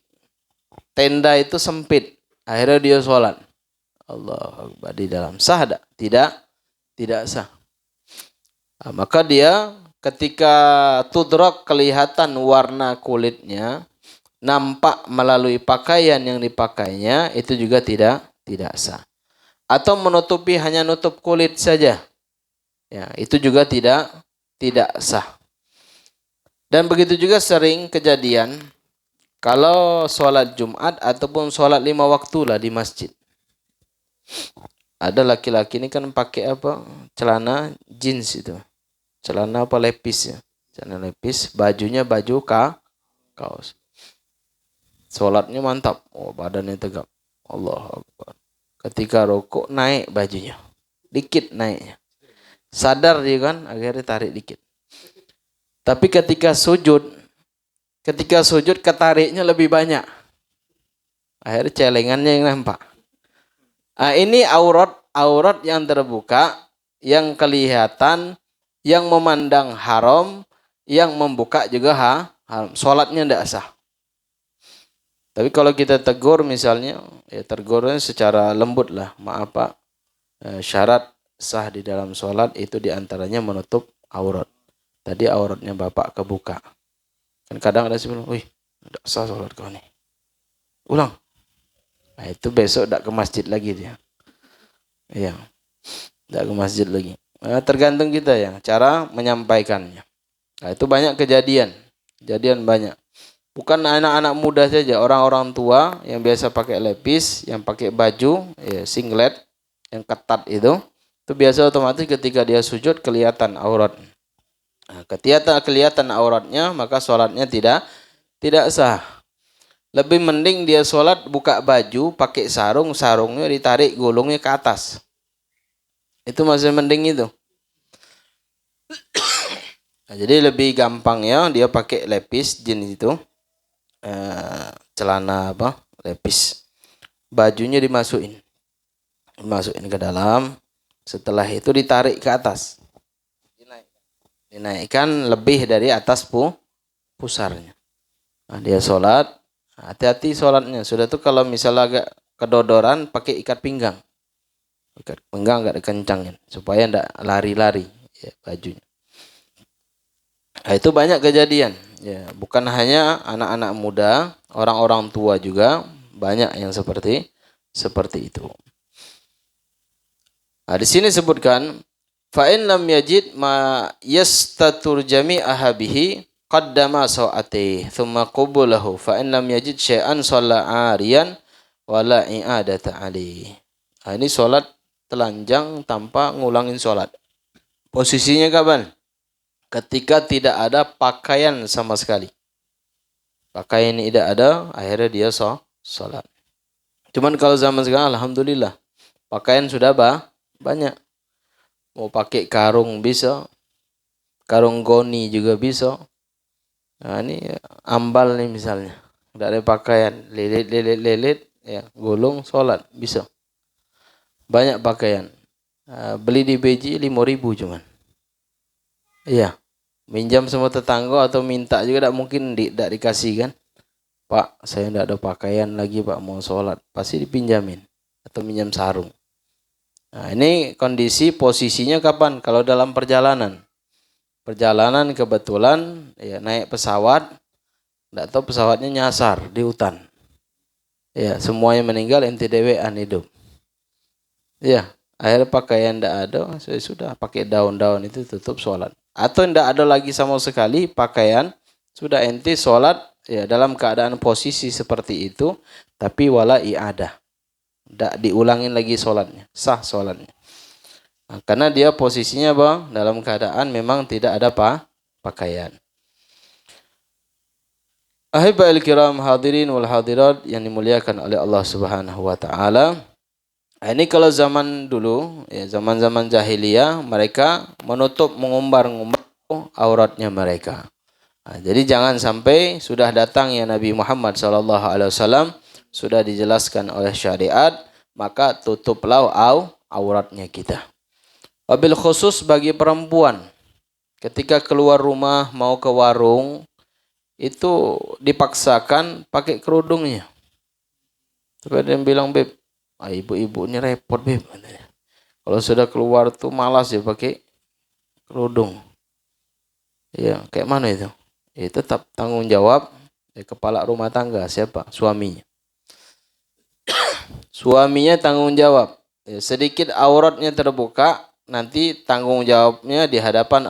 Tenda itu sempit. Akhirnya dia sholat. Allah Akbar, di dalam sah tak? Tidak sah. Nah, maka dia ketika tudrok kelihatan warna kulitnya nampak melalui pakaian yang dipakainya, itu juga tidak sah. Atau menutupi hanya nutup kulit saja. Ya, itu juga tidak sah. Dan begitu juga sering kejadian kalau sholat Jumat ataupun sholat 5 waktu lah di masjid. Ada laki-laki ini kan pakai apa? Celana jeans itu. Celana apa lepis ya. Celana lepis, bajunya baju kaos. Sholatnya mantap. Oh, badannya tegap. Allah Akbar. Ketika rukuk naik bajunya. Dikit naiknya. Sadar dia kan, akhirnya tarik dikit. Tapi ketika sujud ketariknya lebih banyak. Akhirnya celengannya yang nampak. Nah, ini aurat yang terbuka, yang kelihatan, yang memandang haram, yang membuka juga haram. Sholatnya tidak sah. Tapi kalau kita tegur misalnya, ya tegurnya secara lembut lah. Maaf Pak, syarat sah di dalam sholat itu diantaranya menutup aurat. Tadi auratnya Bapak kebuka. Kan kadang ada sebelum, wih, tidak sah sholat kau nih. Ulang. Nah, itu besok tidak ke masjid lagi dia. Iya, tidak ke masjid lagi. Nah, tergantung kita ya, cara menyampaikannya. Nah, itu banyak kejadian banyak. Bukan anak-anak muda saja, orang-orang tua yang biasa pakai lepis, yang pakai baju, ya, singlet, yang ketat itu biasa otomatis ketika dia sujud kelihatan aurat. Nah, ketika kelihatan auratnya, maka sholatnya tidak sah. Lebih mending dia sholat buka baju, pakai sarungnya ditarik gulungnya ke atas. Itu masih mending itu. Nah, jadi lebih gampang ya dia pakai lepis jenis itu. Celana apa? Lepis. Bajunya dimasukin ke dalam. Setelah itu ditarik ke atas. Dinaikkan lebih dari atas pusarnya. Nah, dia sholat. Hati-hati sholatnya. Sudah tuh kalau misalnya agak kedodoran pakai ikat pinggang. Ikat pinggang agak dikencangin supaya enggak lari-lari ya, bajunya. Nah, itu banyak kejadian. Ya, bukan hanya anak-anak muda, orang-orang tua juga banyak yang seperti itu. Nah, di sini sebutkan fa in lam yajid ma yastatur jami'aha bihi qaddama sa'ati thumma qubulahu fa in lam yajid syai'an shalla 'ariyan wala i'adata 'alaihi. Nah, ini salat telanjang tanpa ngulangin salat. Posisinya kapan? Ketika tidak ada pakaian sama sekali. Pakaian ini tidak ada, akhirnya dia salat. Cuman kalau zaman sekarang alhamdulillah pakaian sudah banyak. Mau pakai karung bisa, karung goni juga bisa. Nah, ini ambal nih misalnya, tidak ada pakaian, lilit, ya gulung, sholat bisa. Banyak pakaian. Beli di BJ 5.000 cuman. Iya, minjam sama tetangga atau minta juga tidak mungkin tidak dikasih kan. Pak, saya tidak ada pakaian lagi Pak, mau sholat, pasti dipinjamin atau minjam sarung. Nah, ini kondisi posisinya kapan? Kalau dalam perjalanan kebetulan ya naik pesawat, tidak tahu pesawatnya nyasar di hutan. Ya, semuanya meninggal, ente dewean hidup. Ya, akhirnya pakaian tidak ada, saya sudah pakai daun-daun itu tutup sholat. Atau tidak ada lagi sama sekali pakaian, sudah ente sholat ya dalam keadaan posisi seperti itu, tapi wala i'adah. Tidak diulangin lagi sholatnya, sah sholatnya. Nah, karena dia posisinya dalam keadaan memang tidak ada pakaian. Ahibbail kiram hadirin wal hadirat yang dimuliakan oleh Allah Subhanahu wa taala. Ini kalau zaman dulu, ya zaman-zaman jahiliyah, mereka mengumbar auratnya mereka. Nah, jadi jangan sampai sudah datang ya Nabi Muhammad SAW, sudah dijelaskan oleh syariat, maka tutuplah auratnya kita. Wabil khusus bagi perempuan, ketika keluar rumah mau ke warung, itu dipaksakan pakai kerudungnya. Tapi ada yang bilang, Beb, ibu-ibu ini repot, Beb. Kalau sudah keluar tuh malas ya pakai kerudung. Ya, kayak mana itu? Ya, tetap tanggung jawab kepala rumah tangga, siapa? Suaminya. Suaminya tanggung jawab. Ya, sedikit auratnya terbuka, nanti tanggung jawabnya di hadapan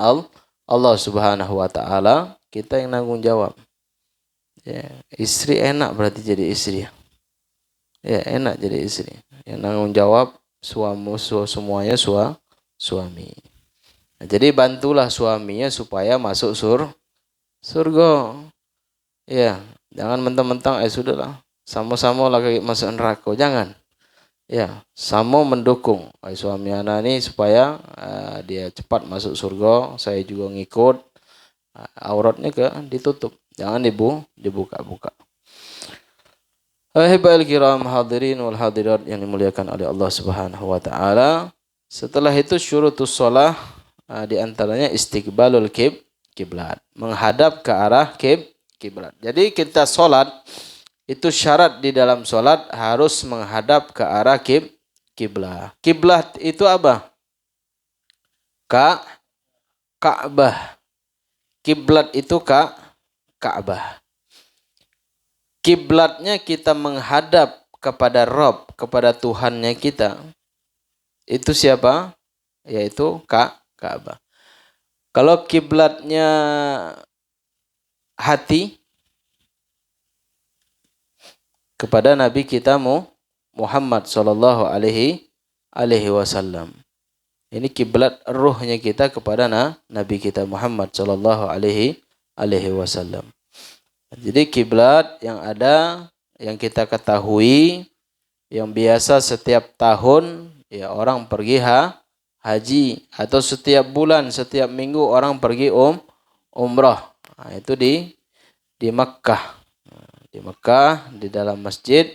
Allah Subhanahu wa taala, kita yang tanggung jawab. Ya, istri enak berarti jadi istri. Ya, enak jadi istri. Yang tanggung jawab semuanya suami. Nah, jadi bantulah suaminya supaya masuk surga. Ya, jangan mentang-mentang sudahlah, sama-sama lagi masuk neraka, jangan. Ya, sama mendukung suami anak ini supaya dia cepat masuk surga, saya juga ngikut. Auratnya ditutup, jangan dibuka-buka. Ahibal kiram hadirin wal hadirat yang dimuliakan oleh Allah Subhanahu wa taala. Setelah itu syurutus shalah, di antaranya istiqbalul kiblat, menghadap ke arah kiblat. Jadi kita salat itu syarat di dalam salat harus menghadap ke arah kiblat. Kiblat itu apa? Ka'bah. Kiblat itu Ka'bah. Kiblatnya kita menghadap kepada Rabb, kepada Tuhannya kita. Itu siapa? Yaitu Ka'bah. Kalau kiblatnya hati, kepada Nabi kita Muhammad sallallahu alaihi wasallam. Ini kiblat ruhnya kita kepada Nabi kita Muhammad sallallahu alaihi wasallam. Jadi kiblat yang ada, yang kita ketahui, yang biasa setiap tahun ya orang pergi haji, atau setiap bulan, setiap minggu orang pergi umrah. Nah, itu di Makkah. Di Makkah, di dalam masjid,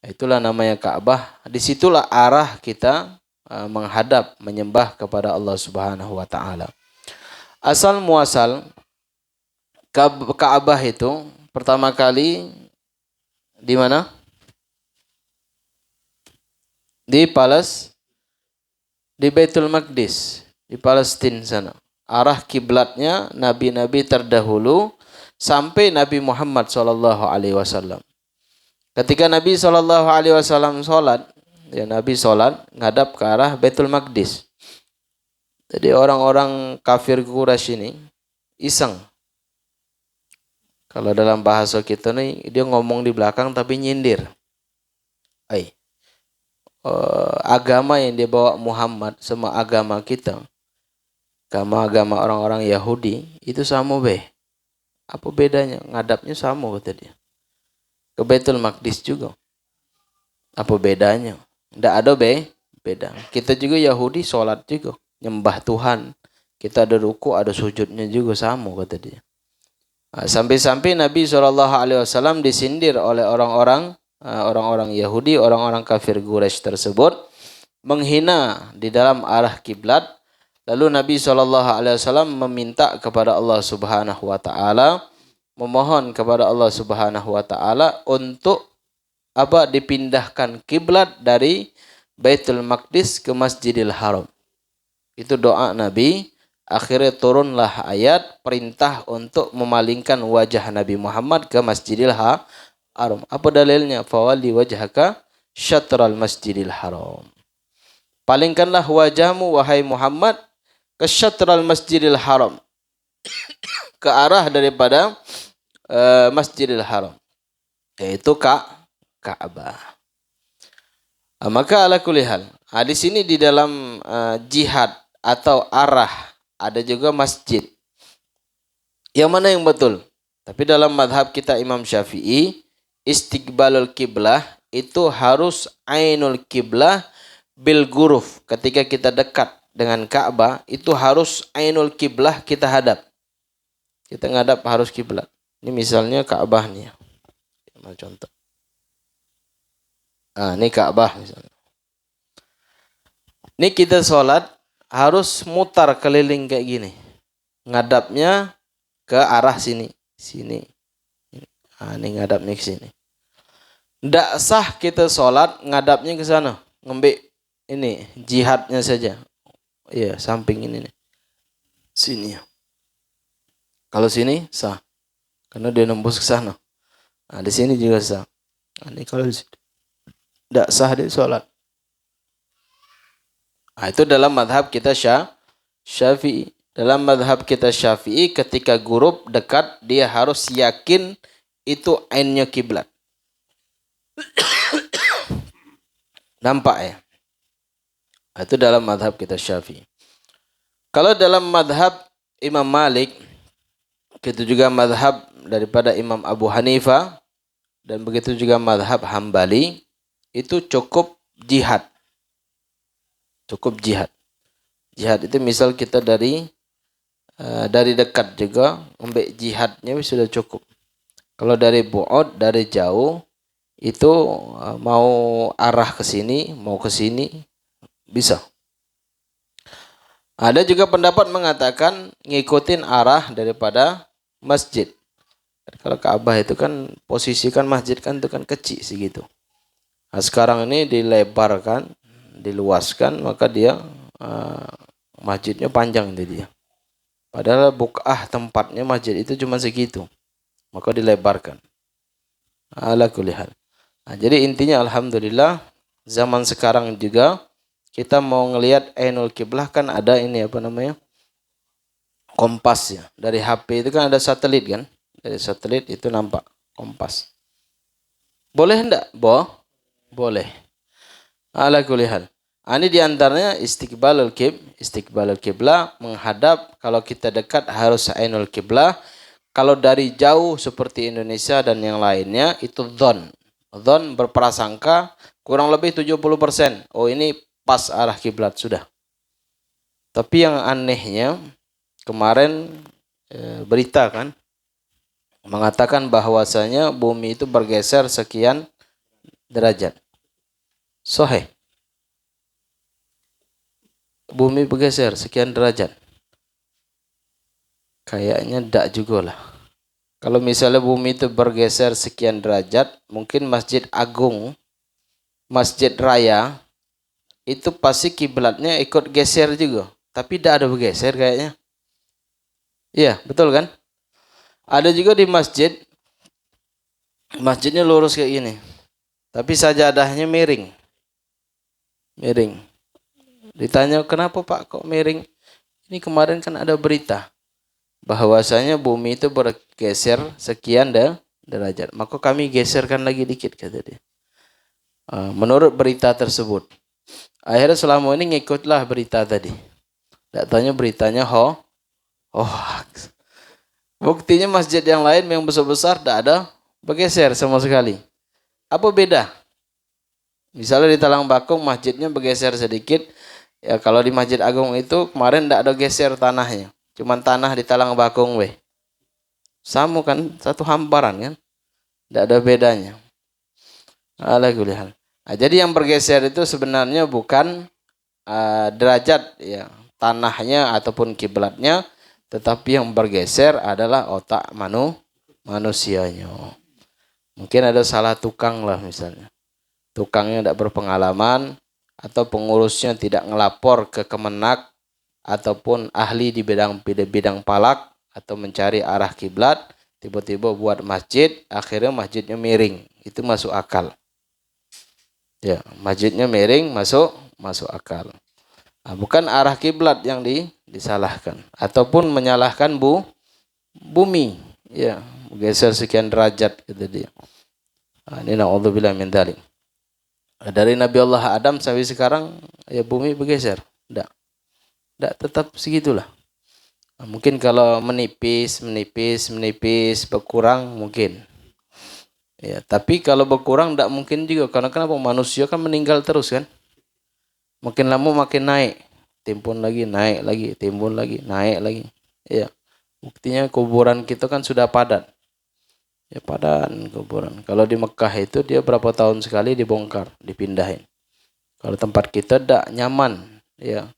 itulah namanya Ka'bah. Disitulah arah kita menghadap, menyembah kepada Allah Subhanahu wa taala. Asal muasal Ka'bah itu pertama kali di mana? Di Baitul Maqdis, di Palestina sana. Arah kiblatnya nabi-nabi terdahulu sampai Nabi Muhammad SAW. Ketika Nabi SAW sholat, ya Nabi sholat ngadap ke arah Baitul Maqdis. Jadi orang-orang kafir Quraisy ini iseng. Kalau dalam bahasa kita nih, dia ngomong di belakang tapi nyindir. Agama yang dia bawa Muhammad sama agama kita, agama orang-orang Yahudi, itu sama Apa bedanya? Ngadapnya sama kata dia. Ke Baitul Maqdis juga. Apa bedanya? Nggak ada beda. Kita juga Yahudi sholat juga, nyembah Tuhan. Kita ada ruku, ada sujudnya juga sama kata dia. Sampai-sampai Nabi SAW disindir oleh orang-orang Yahudi, orang-orang kafir Quraisy tersebut, menghina di dalam arah kiblat. Lalu Nabi SAW meminta kepada Allah Subhanahu wa taala, memohon kepada Allah Subhanahu wa taala untuk dipindahkan kiblat dari Baitul Maqdis ke Masjidil Haram. Itu doa Nabi. Akhirnya turunlah ayat perintah untuk memalingkan wajah Nabi Muhammad ke Masjidil Haram. Apa dalilnya? Fawalli wajhaka syatral Masjidil Haram. Palingkanlah wajahmu wahai Muhammad ke syatral Masjidil Haram. Ke arah daripada Masjidil Haram. Yaitu Ka'bah. Maka ala kulli hal. Di sini di dalam jihad atau arah ada juga masjid. Yang mana yang betul? Tapi dalam madhab kita Imam Syafi'i, istiqbalul kiblah itu harus ainul kiblah bil guruf, ketika kita dekat dengan Ka'bah itu harus ainul kiblah kita hadap. Kita ngadap harus kiblat. Ini misalnya Ka'bah nih. Contoh. Ini Ka'bah misalnya. Ini kita sholat harus mutar keliling kayak gini. Ngadapnya ke arah sini. Sini. Ini ngadapnya ke sini. Nggak sah kita sholat ngadapnya ke sana. Ngambil ini jihadnya saja. Iya, samping ini nih. Sini. Kalau sini sah. Karena dia nembus ke sana. Di sini juga sah. Ini kalau tidak sah dia sholat. Itu dalam madhab kita Syafi'i. Dalam madhab kita Syafi'i ketika gurub dekat dia harus yakin itu ainnya kiblat. Nampak ya? Itu dalam madhab kita Syafi'i. Kalau dalam madhab Imam Malik, begitu juga madhab daripada Imam Abu Hanifah, dan begitu juga madhab Hambali, itu cukup jihad. Cukup jihad. Jihad itu misal kita dari dekat juga, ambil jihadnya sudah cukup. Kalau dari bu'ud, dari jauh, itu mau arah ke sini, mau ke sini, bisa. Ada juga pendapat mengatakan ngikutin arah daripada masjid. Kalau Ka'bah itu kan posisikan masjid kan itu kan kecil segitu. Nah, sekarang ini dilebarkan, diluaskan, maka dia masjidnya panjang itu dia. Padahal buk'ah tempatnya masjid itu cuma segitu. Maka dilebarkan. Ala kulli hal. Nah, jadi intinya alhamdulillah zaman sekarang juga kita mau ngelihat ainul kiblah kan ada ini apa namanya? Kompas ya. Dari HP itu kan ada satelit kan? Dari satelit itu nampak kompas. Boleh enggak? Boleh. Ala kulli hal. Ini diantaranya istiqbalul kiblah menghadap. Kalau kita dekat harus ainul kiblah. Kalau dari jauh seperti Indonesia dan yang lainnya itu dhon. Dhon berprasangka kurang lebih 70%. Oh ini pas arah kiblat sudah. Tapi yang anehnya kemarin berita kan mengatakan bahwasanya bumi itu bergeser sekian derajat. Sahih. Bumi bergeser sekian derajat. Kayaknya tidak juga lah. Kalau misalnya bumi itu bergeser sekian derajat, mungkin Masjid Agung, Masjid Raya, itu pasti kiblatnya ikut geser juga. Tapi tidak ada bergeser kayaknya. Iya, betul kan? Ada juga di masjid, masjidnya lurus kayak gini. Tapi sajadahnya miring. Miring. Ditanya, kenapa Pak kok miring? Ini kemarin kan ada berita bahwasanya bumi itu bergeser sekian derajat. Maka kami geserkan lagi dikit, kata dia. Menurut berita tersebut. Akhirnya selama ini ngikutlah berita tadi. Tak tanya beritanya hoax. Buktinya masjid yang lain yang besar-besar tidak ada bergeser sama sekali. Apa beda? Misalnya di Talang Bakung masjidnya bergeser sedikit. Ya kalau di Masjid Agung itu kemarin tidak ada geser tanahnya. Cuman tanah di Talang Bakung weh. Sama kan, satu hamparan kan. Tidak ada bedanya. Ala kulli hal. Nah, jadi yang bergeser itu sebenarnya bukan derajat ya tanahnya ataupun kiblatnya, tetapi yang bergeser adalah otak manusianya. Mungkin ada salah tukang lah misalnya. Tukangnya tidak berpengalaman atau pengurusnya tidak ngelapor ke Kemenak ataupun ahli di bidang palak atau mencari arah kiblat, tiba-tiba buat masjid, akhirnya masjidnya miring. Itu masuk akal. Ya, masjidnya miring masuk akal. Nah, bukan arah kiblat yang disalahkan ataupun menyalahkan bumi. Ya, geser sekian derajat gitu dia. Nah, ini na'udzubillah min dzalik. Dari Nabi Allah Adam sampai sekarang ya bumi bergeser. Enggak, tetap segitulah. Nah, mungkin kalau menipis berkurang mungkin. Ya, tapi kalau berkurang tidak mungkin juga karena kenapa manusia kan meninggal terus kan. Makin lama makin naik. timbun lagi, naik lagi, timbun lagi, naik lagi. Ya, buktinya kuburan kita kan sudah padat. Ya padat kuburan. Kalau di Mekah itu dia berapa tahun sekali dibongkar, dipindahin. Kalau tempat kita tidak nyaman, ya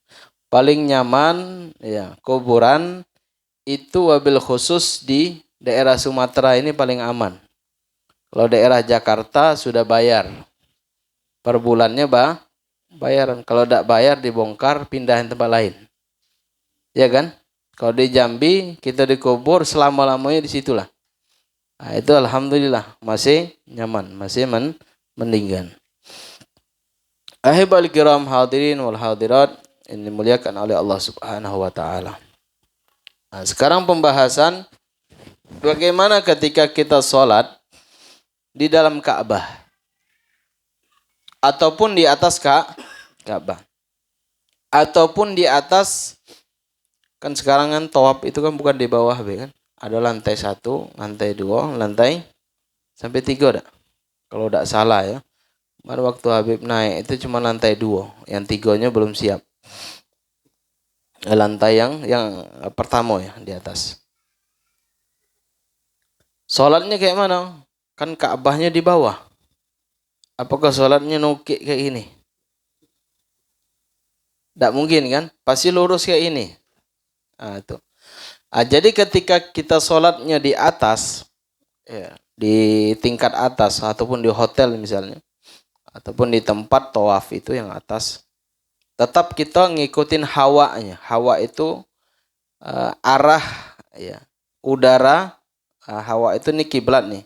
paling nyaman ya kuburan itu wabil khusus di daerah Sumatera ini paling aman. Kalau daerah Jakarta sudah bayar per bulannya bayaran. Kalau tidak bayar dibongkar, pindahin tempat lain. Ya kan? Kalau di Jambi kita dikubur selama-lamanya di situlah. Nah, itu alhamdulillah masih nyaman, masih mendingan. Ahibal kiram hadirin wal hadirat ini dimuliakan oleh Allah Subhanahu wa taala. Nah, sekarang pembahasan bagaimana ketika kita sholat di dalam Ka'bah ataupun di atas Ka'bah ataupun di atas, kan sekarang kan tawaf itu kan bukan di bawah kan, ada lantai 1, lantai 2, lantai sampai 3 dah. Kalau tidak salah ya. Pada waktu Habib naik itu cuma lantai 2, yang 3-nya belum siap. Lantai yang pertama ya di atas. Sholatnya kayak mana? Kan Ka'bahnya di bawah. Apakah sholatnya nukik kayak ini? Tidak mungkin kan? Pasti lurus kayak ini. Nah, itu. Jadi ketika kita sholatnya di atas, ya, di tingkat atas ataupun di hotel misalnya, ataupun di tempat tawaf itu yang atas, tetap kita ngikutin hawanya. Hawa itu arah ya, udara. Hawa itu nih kiblat nih.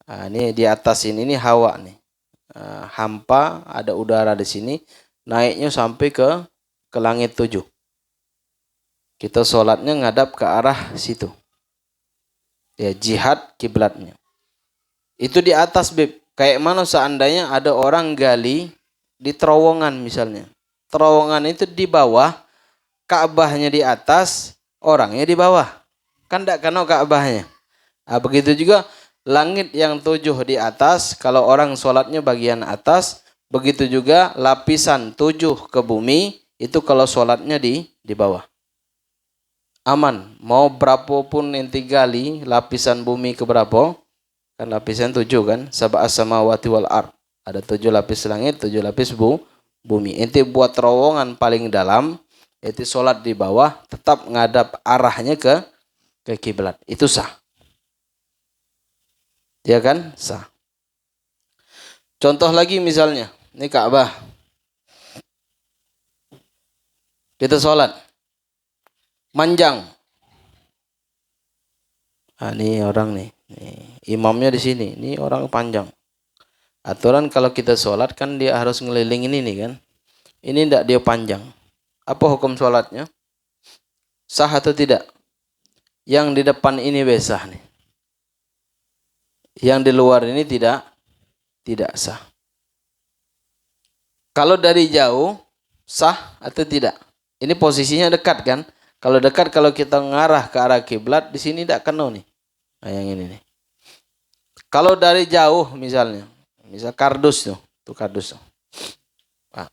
Ini di atas ini hawa nih. Hampa, ada udara di sini, naiknya sampai ke langit 7. Kita sholatnya ngadap ke arah situ. Ya, jihad kiblatnya. Itu di atas, Bib. Kayak mana seandainya ada orang gali di terowongan misalnya. Terowongan itu di bawah, Ka'bahnya di atas, orangnya di bawah. Kan tidak kena Ka'bahnya. Nah, begitu juga langit yang 7 di atas, kalau orang sholatnya bagian atas, begitu juga lapisan 7 ke bumi, itu kalau sholatnya di bawah. Aman. Mau berapapun ente gali, lapisan bumi ke berapa? Kan lapisan 7 kan? Sab'as samawati wal ard. Ada 7 lapis langit, 7 lapis bumi. Ente buat terowongan paling dalam, ente sholat di bawah, tetap ngadap arahnya ke kiblat. Itu sah. Ya kan? Sah. Contoh lagi misalnya, ini Ka'bah. Kita sholat. Manjang. Ini orang nih. Imamnya di sini. Ini orang panjang. Aturan kalau kita sholat kan dia harus ngelilingin ini kan. Ini tidak, dia panjang. Apa hukum sholatnya? Sah atau tidak? Yang di depan ini besar nih. Yang di luar ini tidak sah. Kalau dari jauh sah atau tidak? Ini posisinya dekat kan? Kalau dekat, kalau kita ngarah ke arah kiblat, di sini tidak kena nih. Nah, yang ini nih. Kalau dari jauh misalnya, misal kardus tuh kardus tuh. Nah,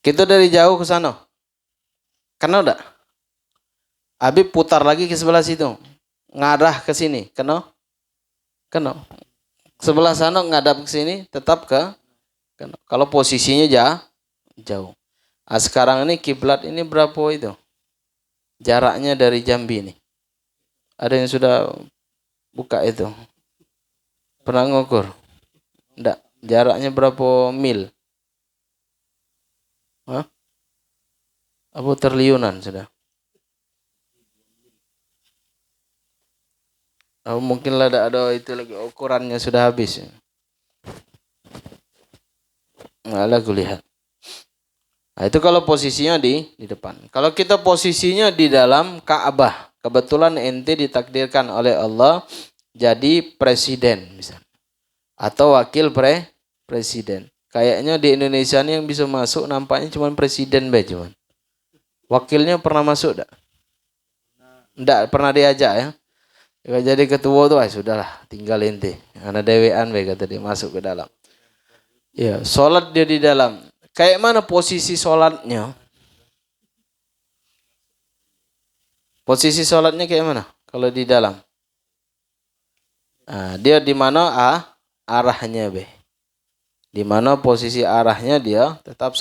kita dari jauh ke sana, kena enggak? Habib putar lagi ke sebelah situ, ngarah ke sini, kena? Sebelah sana ngadap ke sini, tetap kena. Kalau posisinya jauh. Nah, sekarang ini kiblat ini berapa itu? Jaraknya dari Jambi nih. Ada yang sudah buka itu? Pernah ngukur? Enggak. Jaraknya berapa mil? Hah? Apa triliunan sudah? Oh, mungkin ada itu lagi, ukurannya sudah habis. Nah, kulihat. Nah, itu kalau posisinya di depan. Kalau kita posisinya di dalam Ka'bah, kebetulan ente ditakdirkan oleh Allah jadi presiden misalnya, atau wakil presiden. Kayaknya di Indonesia ini yang bisa masuk nampaknya cuma presiden cuman. Wakilnya pernah masuk enggak? Enggak pernah diajak ya. Jadi ketua tuh sudahlah, tinggal ente. Ana dewean kata dia masuk ke dalam. Ya, sholat dia di dalam. Kayak mana posisi sholatnya? Posisi sholatnya kayak mana? Kalau di dalam. Nah, dia di mana arahnya be? Di mana posisi arahnya dia tetap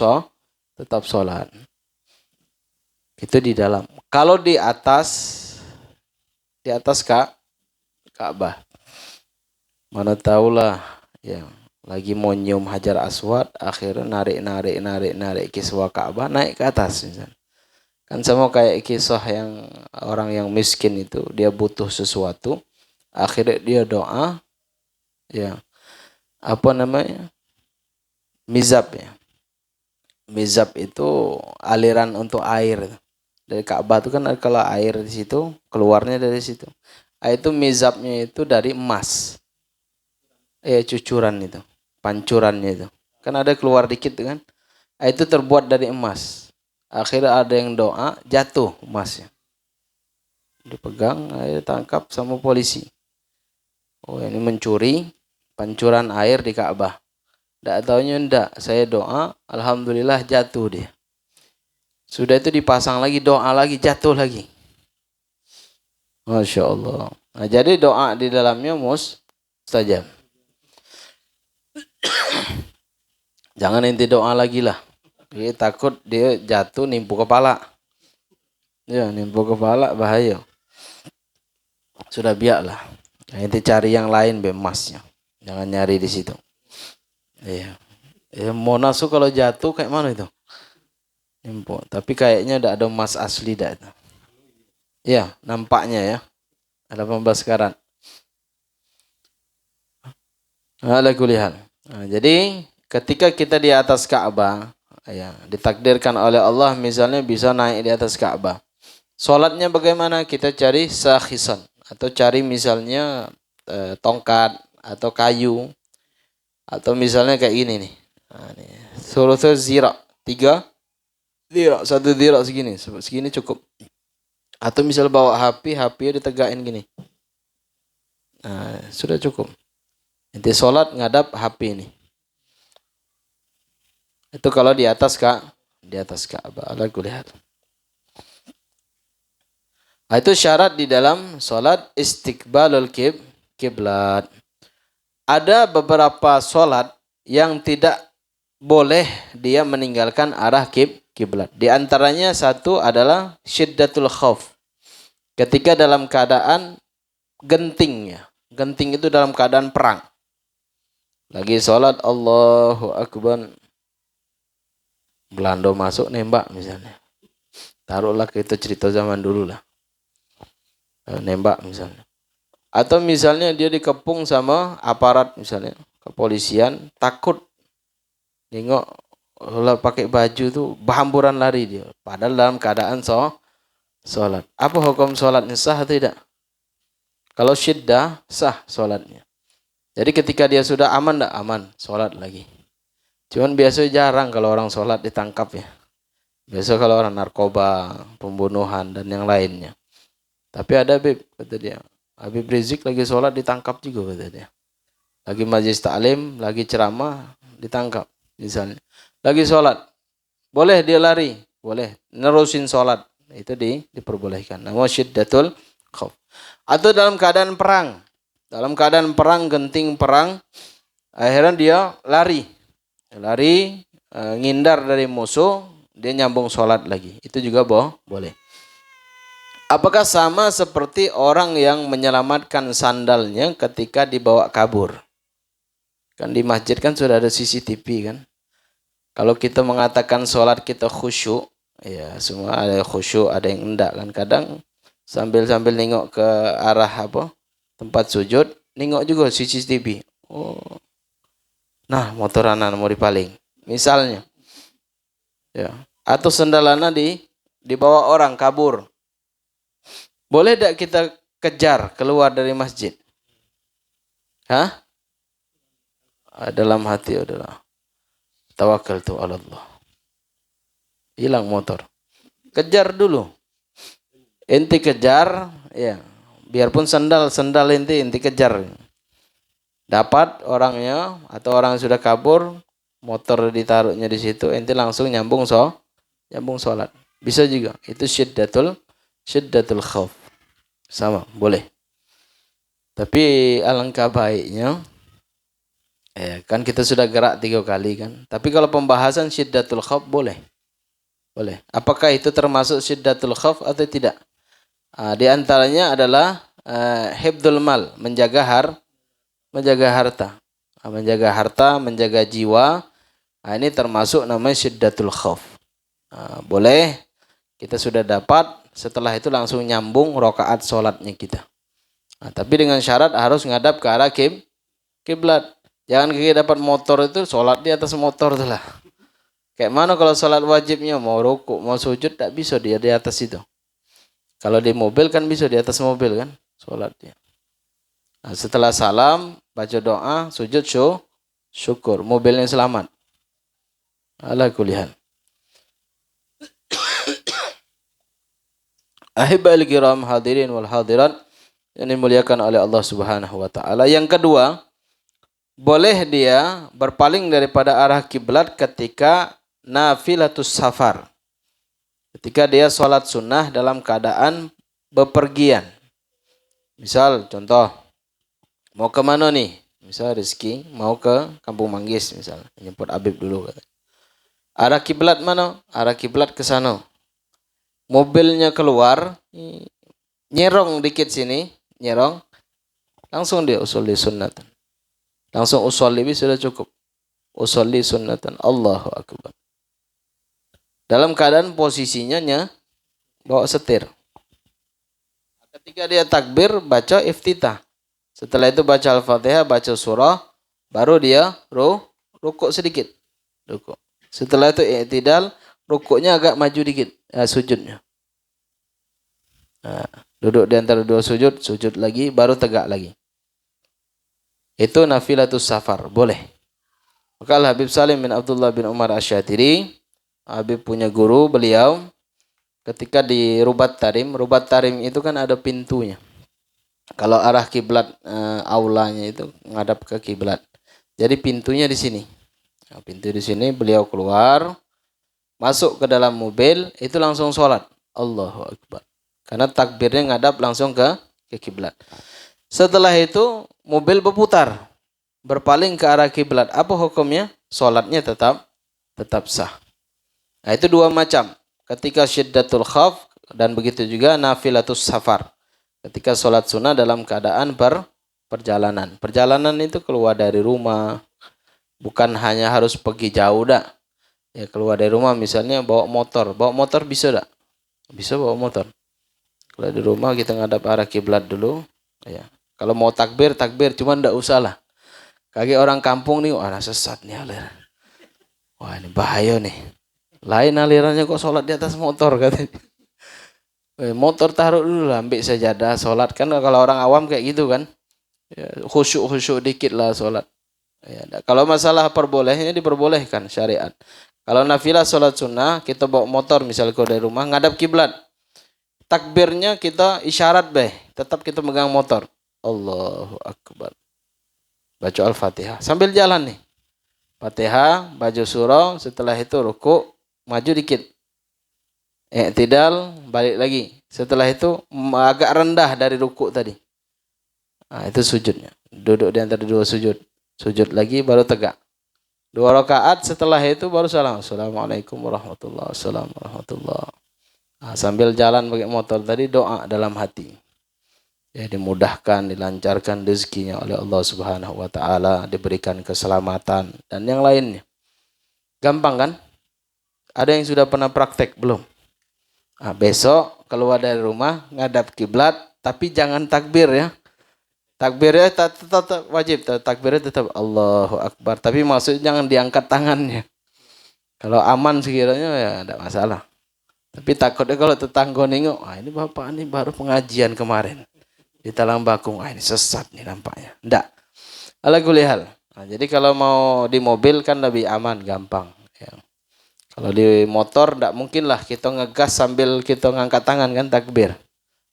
sholat. Itu di dalam. Kalau di atas Ka'bah. Mana tahulah ya, lagi mau nyium Hajar Aswad, akhirnya narik kiswah Ka'bah naik ke atas misalnya. Kan sama kayak kisah yang orang yang miskin itu, dia butuh sesuatu, akhirnya dia doa, ya apa namanya, mizab ya. Mizab itu aliran untuk air dari Ka'bah itu kan, kalau air di situ keluarnya dari situ. Itu mizabnya itu dari emas. Cucuran itu, pancurannya itu. Kan ada keluar dikit kan. Itu terbuat dari emas. Akhirnya ada yang doa, jatuh emasnya. Dipegang, tangkap sama polisi. Oh, ini mencuri pancuran air di Ka'bah. Nggak taunya enggak, saya doa, alhamdulillah jatuh dia. Sudah itu dipasang lagi, doa lagi, jatuh lagi. Masya Allah. Nah, jadi doa di dalamnya mustajab. Jangan inti doa lagi lah. Dia takut dia jatuh nimpu kepala. Ya, nimpu kepala bahaya. Sudah biarlah. Nah, inti cari yang lain emasnya. Jangan nyari di situ. Iya. Mau nasu kalau jatuh kayak mana itu? Nimpu. Tapi kayaknya udah ada emas asli dah itu. Ya, nampaknya ya. Ada 18 karat. Ala kulihal. Nah, jadi ketika kita di atas Ka'bah, ya, ditakdirkan oleh Allah misalnya bisa naik di atas Ka'bah. Salatnya bagaimana? Kita cari sakhisan atau cari misalnya tongkat atau kayu, atau misalnya kayak gini nih. Nah, nih. Sulusul zira, 3 zira, 1 zira segini cukup. Atau misal bawa HP ditegakkan gini. Nah, sudah cukup. Nanti sholat ngadap HP ini. Itu kalau di atas Ka'bah. Allah kulihat. Nah, itu syarat di dalam sholat istiqbalul kiblat. Ada beberapa sholat yang tidak boleh dia meninggalkan arah kiblat. Di antaranya satu adalah syiddatul khauf. Ketika dalam keadaan gentingnya. Genting itu dalam keadaan perang. Lagi sholat Allahu Akbar, Belanda masuk nembak misalnya. Taruhlah kita cerita zaman dulu lah. Nembak misalnya. Atau misalnya dia dikepung sama aparat misalnya. Kepolisian takut. Nengok kalau pakai baju tuh berhamburan lari dia. Padahal dalam keadaan sholat. Apa hukum sholatnya, sah atau tidak? Kalau syiddah sah sholatnya. Jadi ketika dia sudah aman, tidak aman, sholat lagi. Cuman biasanya jarang kalau orang sholat ditangkap ya. Biasa kalau orang narkoba, pembunuhan, dan yang lainnya. Tapi ada Habib, kata dia. Habib Rizik lagi sholat ditangkap juga, kata dia. Lagi majlis ta'lim, lagi ceramah, ditangkap misalnya. Lagi sholat, boleh dia lari? Boleh. Nerusin sholat, itu diperbolehkan. Namun syiddatul khauf. Atau dalam keadaan perang. Dalam keadaan perang, genting perang, akhirnya dia lari, ngindar dari musuh, dia nyambung sholat lagi. Itu juga boleh. Apakah sama seperti orang yang menyelamatkan sandalnya ketika dibawa kabur? Kan di masjid kan sudah ada CCTV kan. Kalau kita mengatakan sholat kita khusyuk, ya semua ada khusyuk, ada yang enggak kan. Kadang sambil nengok ke arah tempat sujud, nengok juga CCTV. Oh, nah motor anak mau dipaling, misalnya, ya. Atau sendalana dibawa orang kabur, boleh tidak kita kejar keluar dari masjid? Dalam hati adalah tawakkaltu ala Allah. Hilang motor, kejar dulu. Enti kejar, ya. Biarpun sendal inti kejar. Dapat orangnya atau orang sudah kabur, motor ditaruhnya di situ, enti langsung nyambung sholat. Bisa juga. Itu syiddatul syiddatul khauf. Sama, boleh. Tapi alangkah baiknya kan kita sudah gerak 3 kali kan. Tapi kalau pembahasan syiddatul khauf boleh. Boleh. Apakah itu termasuk syiddatul khauf atau tidak? Di antaranya adalah hifdzul mal, menjaga harta. Menjaga harta, menjaga jiwa. Ini termasuk namanya syiddatul khauf. Boleh, kita sudah dapat, setelah itu langsung nyambung rakaat sholatnya kita. Tapi dengan syarat harus ngadap ke arah kiblat. Jangan kita dapat motor itu sholat di atas motor itulah. Kayak mana kalau sholat wajibnya mau rukuk, mau sujud, tak bisa dia di atas itu. Kalau di mobil kan bisa di atas mobil kan sholatnya. Setelah salam, baca doa, sujud syukur, mobilnya selamat. Ala kulli hal. Ahibal kiram hadirin wal hadirat yang dimuliakan oleh Allah Subhanahu wa taala. Yang kedua, boleh dia berpaling daripada arah kiblat ketika nafilatus safar. Ketika dia sholat sunnah dalam keadaan bepergian. Misal contoh, mau ke mana nih? Misal Rizki mau ke Kampung Manggis misal, jemput Habib dulu. Arah kiblat mana? Arah kiblat ke sana. Mobilnya keluar, nyerong dikit sini, nyerong, langsung dia usolli sunnatan. Langsung usolli sudah cukup. Usolli sunnatan, Allahu akbar. Dalam keadaan posisinya bawa setir. Ketika dia takbir, baca iftitah. Setelah itu baca Al-Fatihah, baca surah, baru dia rukuk sedikit. Rukuk. Setelah itu i'tidal, rukuknya agak maju dikit, sujudnya. Duduk di antara 2 sujud, sujud lagi, baru tegak lagi. Itu nafilatus safar, boleh. Maka Habib Salim bin Abdullah bin Umar Asy-Syatiri, Habib punya guru beliau, ketika di Rubat Tarim itu kan ada pintunya. Kalau arah kiblat aulanya itu ngadap ke kiblat. Jadi pintunya di sini. Pintu di sini, beliau keluar, masuk ke dalam mobil, itu langsung sholat. Allahu akbar. Karena takbirnya ngadap langsung ke kiblat. Setelah itu mobil berputar, berpaling ke arah kiblat. Apa hukumnya? Sholatnya tetap sah. Nah, itu 2 macam. Ketika syiddatul khauf dan begitu juga nafilatus safar. Ketika sholat sunnah dalam keadaan perjalanan. Perjalanan itu keluar dari rumah. Bukan hanya harus pergi jauh dah. Ya, keluar dari rumah misalnya bawa motor. Bawa motor bisa dah? Bisa bawa motor. Kalau di rumah kita ngadap arah kiblat dulu. Ya. Kalau mau takbir, cuman ndak usah lah. Kayak orang kampung nih, sesat nih aliran. Wah, ini bahaya nih. Lain alirannya kok sholat di atas motor katanya. Motor taruh dulu lah, ambil sajadah sholat. Kan kalau orang awam kayak gitu kan. Ya, khusyuk dikit lah sholat. Ya, kalau masalah perbolehnya diperbolehkan syariat. Kalau nafilah sholat sunnah, kita bawa motor misalnya dari rumah, ngadap kiblat. Takbirnya kita isyarat tetap kita megang motor. Allahu akbar. Baca Al-Fatihah. Sambil jalan nih. Fatihah, baca surah, setelah itu rukuk, maju dikit. I'tidal, balik lagi. Setelah itu agak rendah dari rukuk tadi. Itu sujudnya. Duduk di antara 2 sujud. Sujud lagi baru tegak. 2 rakaat setelah itu baru salam. Assalamualaikum warahmatullahi wabarakatuh. Sambil jalan pakai motor tadi doa dalam hati. Ya, dimudahkan, dilancarkan rezekinya oleh Allah Subhanahu wa taala, diberikan keselamatan dan yang lainnya. Gampang kan? Ada yang sudah pernah praktek belum? Besok keluar dari rumah ngadap kiblat, tapi jangan takbir ya. Takbirnya tetap wajib, takbirnya tetap Allahu Akbar, tapi maksudnya jangan diangkat tangannya. Kalau aman sekiranya ya tidak masalah. Tapi takutnya kalau tetangga nengok, ini bapak ini baru pengajian kemarin di Talang Bakung, ini sesat nih nampaknya. Enggak. Ala kulli hal. Jadi kalau mau di mobil kan lebih aman, gampang. Ya. Kalau di motor enggak mungkin lah kita ngegas sambil kita ngangkat tangan kan takbir.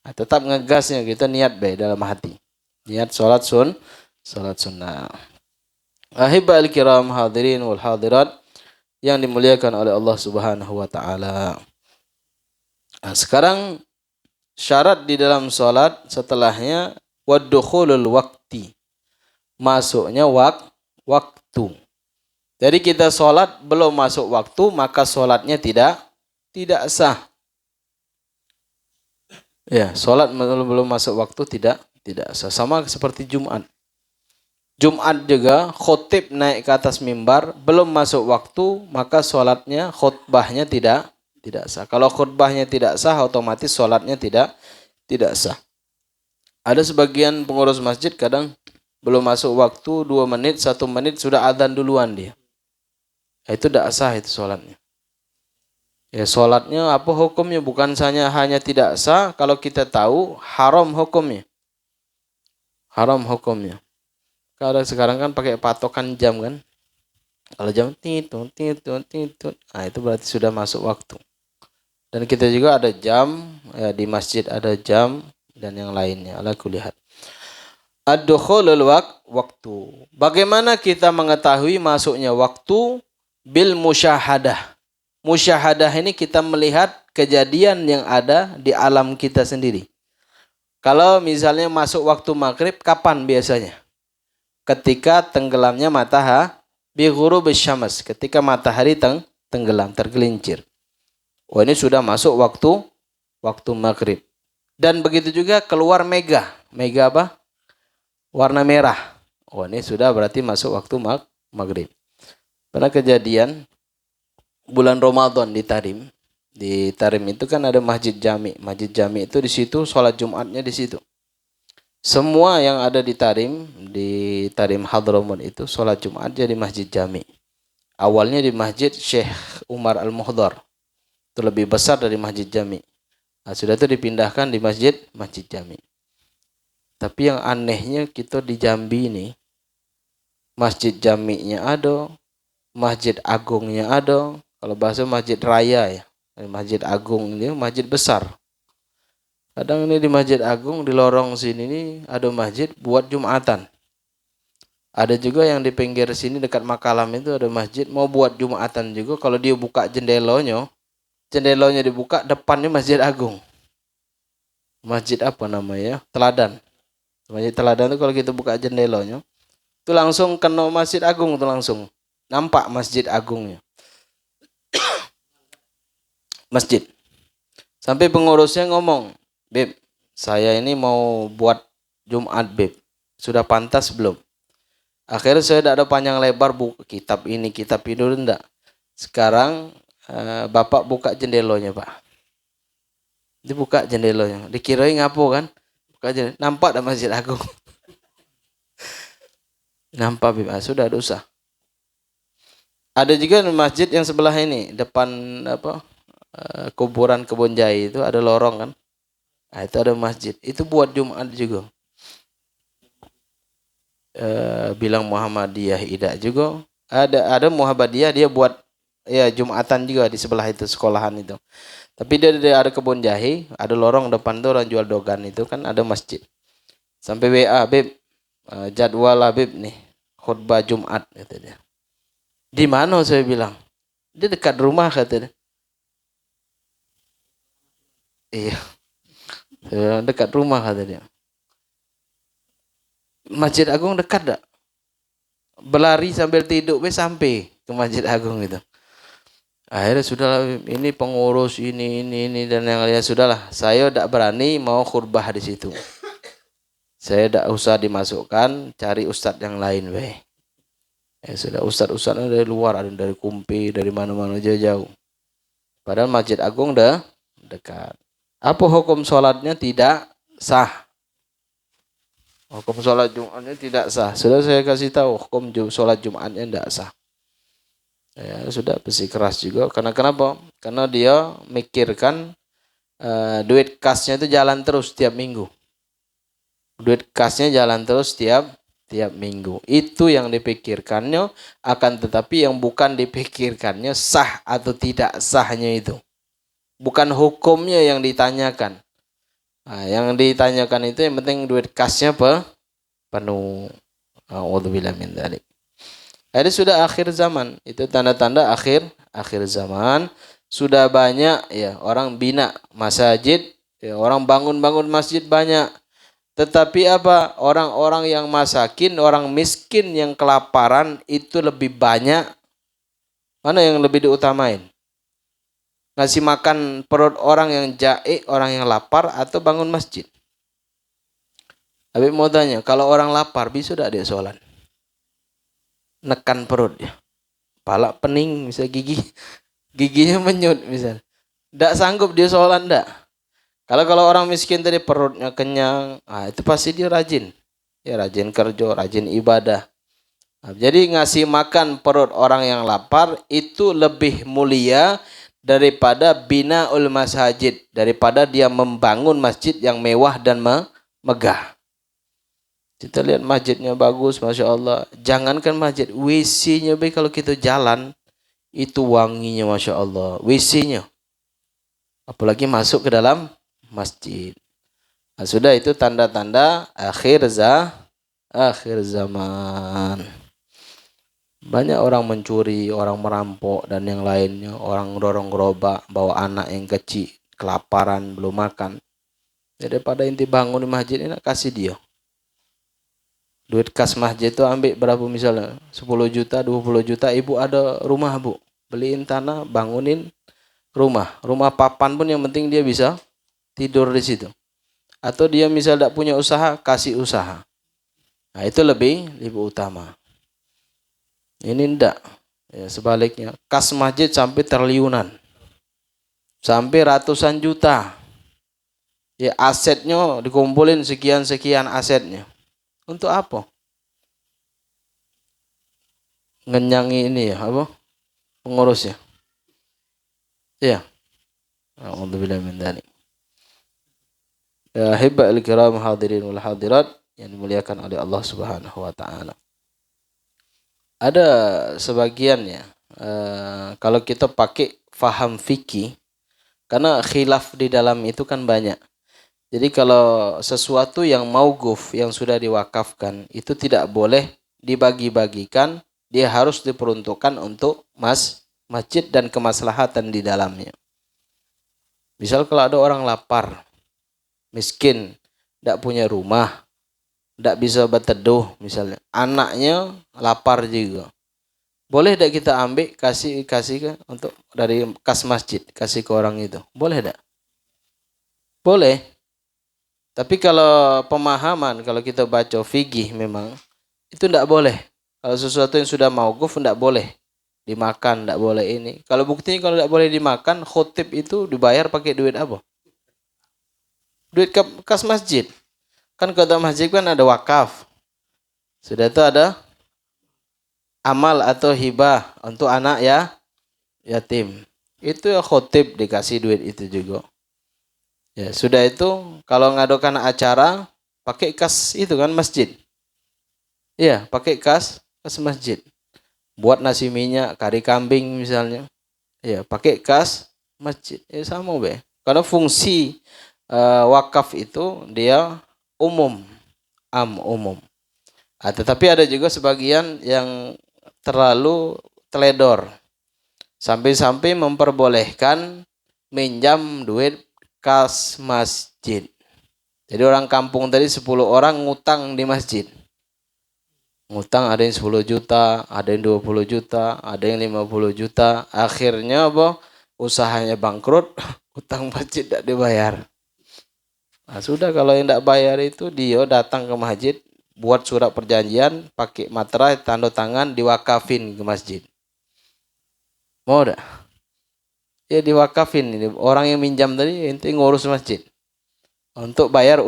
Tetap ngegasnya kita niat dalam hati. Niat sholat sunnah. Ahibal kiram hadirin wal hadirat yang dimuliakan oleh Allah Subhanahu wa taala. Sekarang Syarat di dalam sholat setelahnya waddukhulul waqti. Masuknya waktu. Jadi kita sholat belum masuk waktu, maka sholatnya tidak sah. Ya, sholat belum masuk waktu tidak sah. Sama seperti Jumat. Jumat juga khotib naik ke atas mimbar belum masuk waktu, maka sholatnya khutbahnya tidak sah. Kalau khutbahnya tidak sah, otomatis sholatnya tidak sah. Ada sebagian pengurus masjid kadang belum masuk waktu 2 menit, 1 menit sudah adzan duluan dia. Itu tidak sah itu sholatnya. Ya, sholatnya apa hukumnya? Bukan hanya tidak sah, kalau kita tahu haram hukumnya. Haram hukumnya. Kalau sekarang kan pakai patokan jam kan. Kalau jam titut, nah itu berarti sudah masuk waktu. Dan kita juga ada jam, ya, di masjid ada jam dan yang lainnya. Ala kulli hal. Ad-dukhulul waktu. Bagaimana kita mengetahui masuknya waktu? Bil musyahadah. Musyahadah ini kita melihat kejadian yang ada di alam kita sendiri. Kalau misalnya masuk waktu maghrib, kapan biasanya? Ketika tenggelamnya matahari, bi ghurubis syams, ketika matahari tenggelam, tergelincir. Oh, ini sudah masuk waktu maghrib. Dan begitu juga keluar mega apa? Warna merah. Oh, ini sudah berarti masuk waktu maghrib. Pernah kejadian bulan Ramadan di Tarim. Di Tarim itu kan ada masjid jami. Masjid jami itu di situ sholat Jumatnya di situ. Semua yang ada di Tarim Hadramut itu sholat Jumat di masjid jami. Awalnya di masjid Syekh Umar Al-Muhdar. Itu lebih besar dari masjid jami. Nah, sudah itu dipindahkan di masjid jami. Tapi yang anehnya kita di Jambi ini, masjid jami'nya ada, masjid agungnya ada. Kalau bahasa masjid raya ya, masjid agung ini masjid besar. Kadang ini di masjid agung di lorong sini ini ada masjid buat Jumatan. Ada juga yang di pinggir sini dekat Makalam itu ada masjid mau buat Jumatan juga. Kalau dia buka jendelanya dibuka, depannya masjid agung. Masjid apa namanya? Teladan. Masjid Teladan itu kalau kita buka jendelanya, itu langsung kena masjid agung, itu langsung nampak masjid agungnya. Masjid. Sampai pengurusnya ngomong, "Beb, saya ini mau buat Jumat, Beb. Sudah pantas belum?" Akhirnya saya tidak ada panjang lebar buka kitab ini enggak. Sekarang Bapak buka jendelanya, Pak. Dibuka jendelanya. Dikirain ngapo kan? Buka jendela. Nampak ada masjid agung. Nampak, Beb. Sudah dosa. Ada juga masjid yang sebelah ini, depan kuburan Kebon Jai itu ada lorong kan. Nah, itu ada masjid. Itu buat Jumat juga. Bilang Muhammadiyah tidak juga. Ada Muhammadiyah dia buat ya Jumatan juga di sebelah itu sekolahan itu. Tapi dia ada kebun jahe, ada lorong depan tuh orang jual dogan itu kan ada masjid. Sampai WA, "Beb, jadwal Beb nih khutbah Jumat," kata dia. "Di mana?" saya bilang. "Dia dekat rumah," kata dia. Iya. Dekat rumah kata dia. Masjid Agung dekat tak? Berlari sambil tidur sampai ke Masjid Agung itu. Akhirnya sudahlah, ini pengurus ini dan yang lain, sudahlah. Saya tidak berani mau khutbah di situ. Saya tidak usah dimasukkan, cari ustadz yang lain, weh. Ya sudah, ustadz-ustadznya dari luar, ada dari Kumpi, dari mana-mana jauh-jauh. Padahal Masjid Agung dah dekat. Apa hukum sholatnya? Tidak sah. Hukum sholat Jumatnya tidak sah. Sudah saya kasih tahu hukum sholat Jumatnya tidak sah. Ya, sudah bersikeras juga. Karena kenapa? Karena dia mikirkan duit kasnya itu jalan terus tiap minggu. Duit kasnya jalan terus tiap minggu. Itu yang dipikirkannya. Akan tetapi yang bukan dipikirkannya sah atau tidak sahnya itu. Bukan hukumnya yang ditanyakan. Nah, yang ditanyakan itu yang penting duit kasnya penuh. A'udzubillah min dzalik. Jadi sudah akhir zaman. Itu tanda-tanda akhir zaman. Sudah banyak ya orang bina masjid Ya, orang bangun-bangun masjid banyak. Tetapi apa? Orang-orang yang masakin, orang miskin yang kelaparan itu lebih banyak. Mana yang lebih diutamain? Ngasih makan perut orang yang jaik, orang yang lapar, atau bangun masjid? Habib mau tanya, kalau orang lapar bisa tidak dia sholat? Nekan perut ya. Pala pening, bisa giginya menyut misal. Tidak sanggup dia sholat tidak. Kalau orang miskin tadi perutnya kenyang, itu pasti dia rajin. Ya rajin kerja, rajin ibadah. Nah, jadi ngasih makan perut orang yang lapar itu lebih mulia daripada binaul masajid, daripada dia membangun masjid yang mewah dan megah. Kita lihat masjidnya bagus, Masya Allah. Jangankan masjid, WC-nya kalau kita jalan, itu wanginya Masya Allah. WC-nya. Apalagi masuk ke dalam masjid. Nah, sudah itu tanda-tanda akhir zaman. Banyak orang mencuri, orang merampok dan yang lainnya. Orang dorong gerobak, bawa anak yang kecil, kelaparan, belum makan. Daripada inti bangun di masjid ini, kasih dia. Duit kas masjid itu ambil berapa misalnya? 10 juta, 20 juta. Ibu ada rumah bu. Beliin tanah, bangunin rumah. Rumah papan pun yang penting dia bisa tidur di situ. Atau dia misal tidak punya usaha, kasih usaha. Nah itu lebih utama. Ini tidak. Ya, sebaliknya. Kas masjid sampai triliunan. Sampai ratusan juta. Ya asetnya dikumpulin sekian-sekian asetnya. Untuk apa? Ngenyangi ini ya, apa? Pengurusnya. Ya. Alhamdulillah min dzalik. Ya hibba al-kiram hadirin wal hadirat yang dimuliakan oleh Allah Subhanahu wa taala. Ada sebagian ya, kalau kita pakai faham fikih, karena khilaf di dalam itu kan banyak. Jadi kalau sesuatu yang mauquf, yang sudah diwakafkan, itu tidak boleh dibagi-bagikan, dia harus diperuntukkan untuk masjid dan kemaslahatan di dalamnya. Misal kalau ada orang lapar, miskin, tidak punya rumah, tidak bisa berteduh misalnya, anaknya lapar juga, boleh tidak kita ambil kasih untuk dari kas masjid, kasih ke orang itu, boleh tidak? Boleh. Tapi kalau pemahaman, kalau kita baca fikih memang itu tidak boleh. Kalau sesuatu yang sudah mauquf tidak boleh dimakan, tidak boleh ini. Kalau buktinya kalau tidak boleh dimakan, khotib itu dibayar pakai duit apa? Duit kas masjid. Kan kota masjid kan ada wakaf. Sudah itu ada amal atau hibah untuk anak ya yatim. Itu ya khotib dikasih duit itu juga. Ya, sudah itu kalau ngadakan acara pakai kas itu kan masjid. Iya, pakai kas masjid. Buat nasi minyak, kari kambing misalnya. Ya, pakai kas masjid. Ya sama be. Karena fungsi wakaf itu dia umum, umum. Tetapi ada juga sebagian yang terlalu teledor. Sampai-sampai memperbolehkan minjam duit kas masjid. Jadi orang kampung tadi 10 orang ngutang di masjid. Ngutang ada yang 10 juta, ada yang 20 juta, ada yang 50 juta. Akhirnya apa? Usahanya bangkrut, utang masjid tidak dibayar. Nah, sudah kalau yang tidak bayar itu dia datang ke masjid, buat surat perjanjian, pakai materai, tanda tangan, diwakafin ke masjid. Mau tidak? Ya diwakafin. Orang yang minjam tadi ente ngurus masjid untuk bayar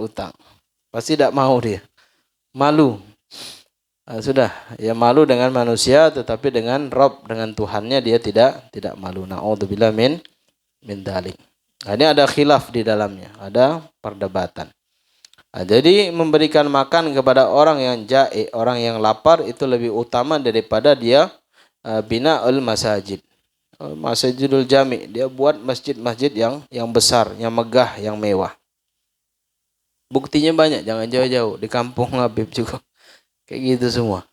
utang. Pasti tidak mau dia. Malu. Nah, sudah, ya malu dengan manusia, tetapi dengan Rabb, dengan Tuhannya dia tidak malu. Na'udzubillah min dzalik. Nah, ini ada khilaf di dalamnya, ada perdebatan. Nah, jadi memberikan makan kepada orang yang ja'i, orang yang lapar itu lebih utama daripada dia bina'ul masajid. Masjidul Jami, dia buat masjid-masjid yang besar, yang megah, yang mewah. Buktinya banyak, jangan jauh-jauh, di kampung Habib juga kayak gitu semua.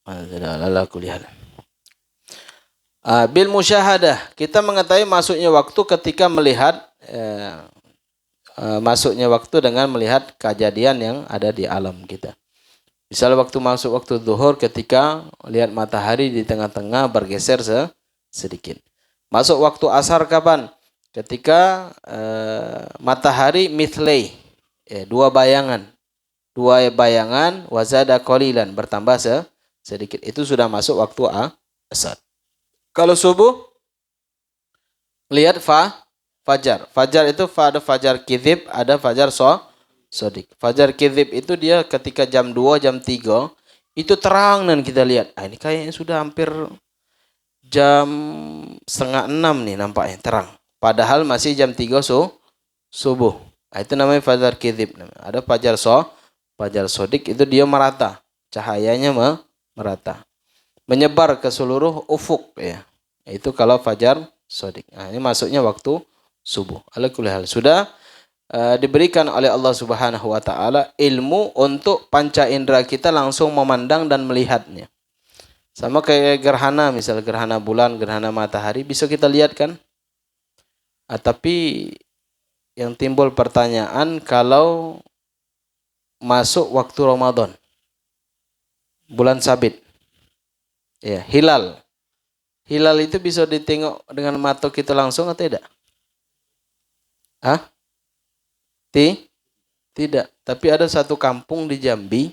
Ala kuliah. Bil musyahadah, kita mengetahui masuknya waktu ketika melihat masuknya waktu dengan melihat kejadian yang ada di alam kita. Misalnya waktu masuk waktu zuhur ketika lihat matahari di tengah-tengah bergeser sedikit. Masuk waktu asar kapan? Ketika matahari mithlai, dua bayangan wazada qalilan, bertambah sedikit. Itu sudah masuk waktu asar. Kalau subuh lihat fajar. Fajar itu ada fajar kizib, ada fajar sodik. Fajar kizib itu dia ketika jam 2, jam 3 itu terang dan kita lihat. Ini kayaknya sudah hampir jam 5:30 nih nampaknya terang. Padahal masih jam 3 subuh. Itu namanya fajar kizib. Ada fajar sodik itu dia merata. Cahayanya merata. Menyebar ke seluruh ufuk ya. Itu kalau fajar sodik. Ini masuknya waktu subuh. Ala kulli hal sudah diberikan oleh Allah Subhanahu wa taala ilmu untuk panca indera kita langsung memandang dan melihatnya. Sama kayak gerhana, misal gerhana bulan, gerhana matahari bisa kita lihat kan? Tapi yang timbul pertanyaan kalau masuk waktu Ramadan. Bulan sabit. Ya, hilal. Hilal itu bisa ditengok dengan mata kita langsung atau tidak? Tidak. Tapi ada satu kampung di Jambi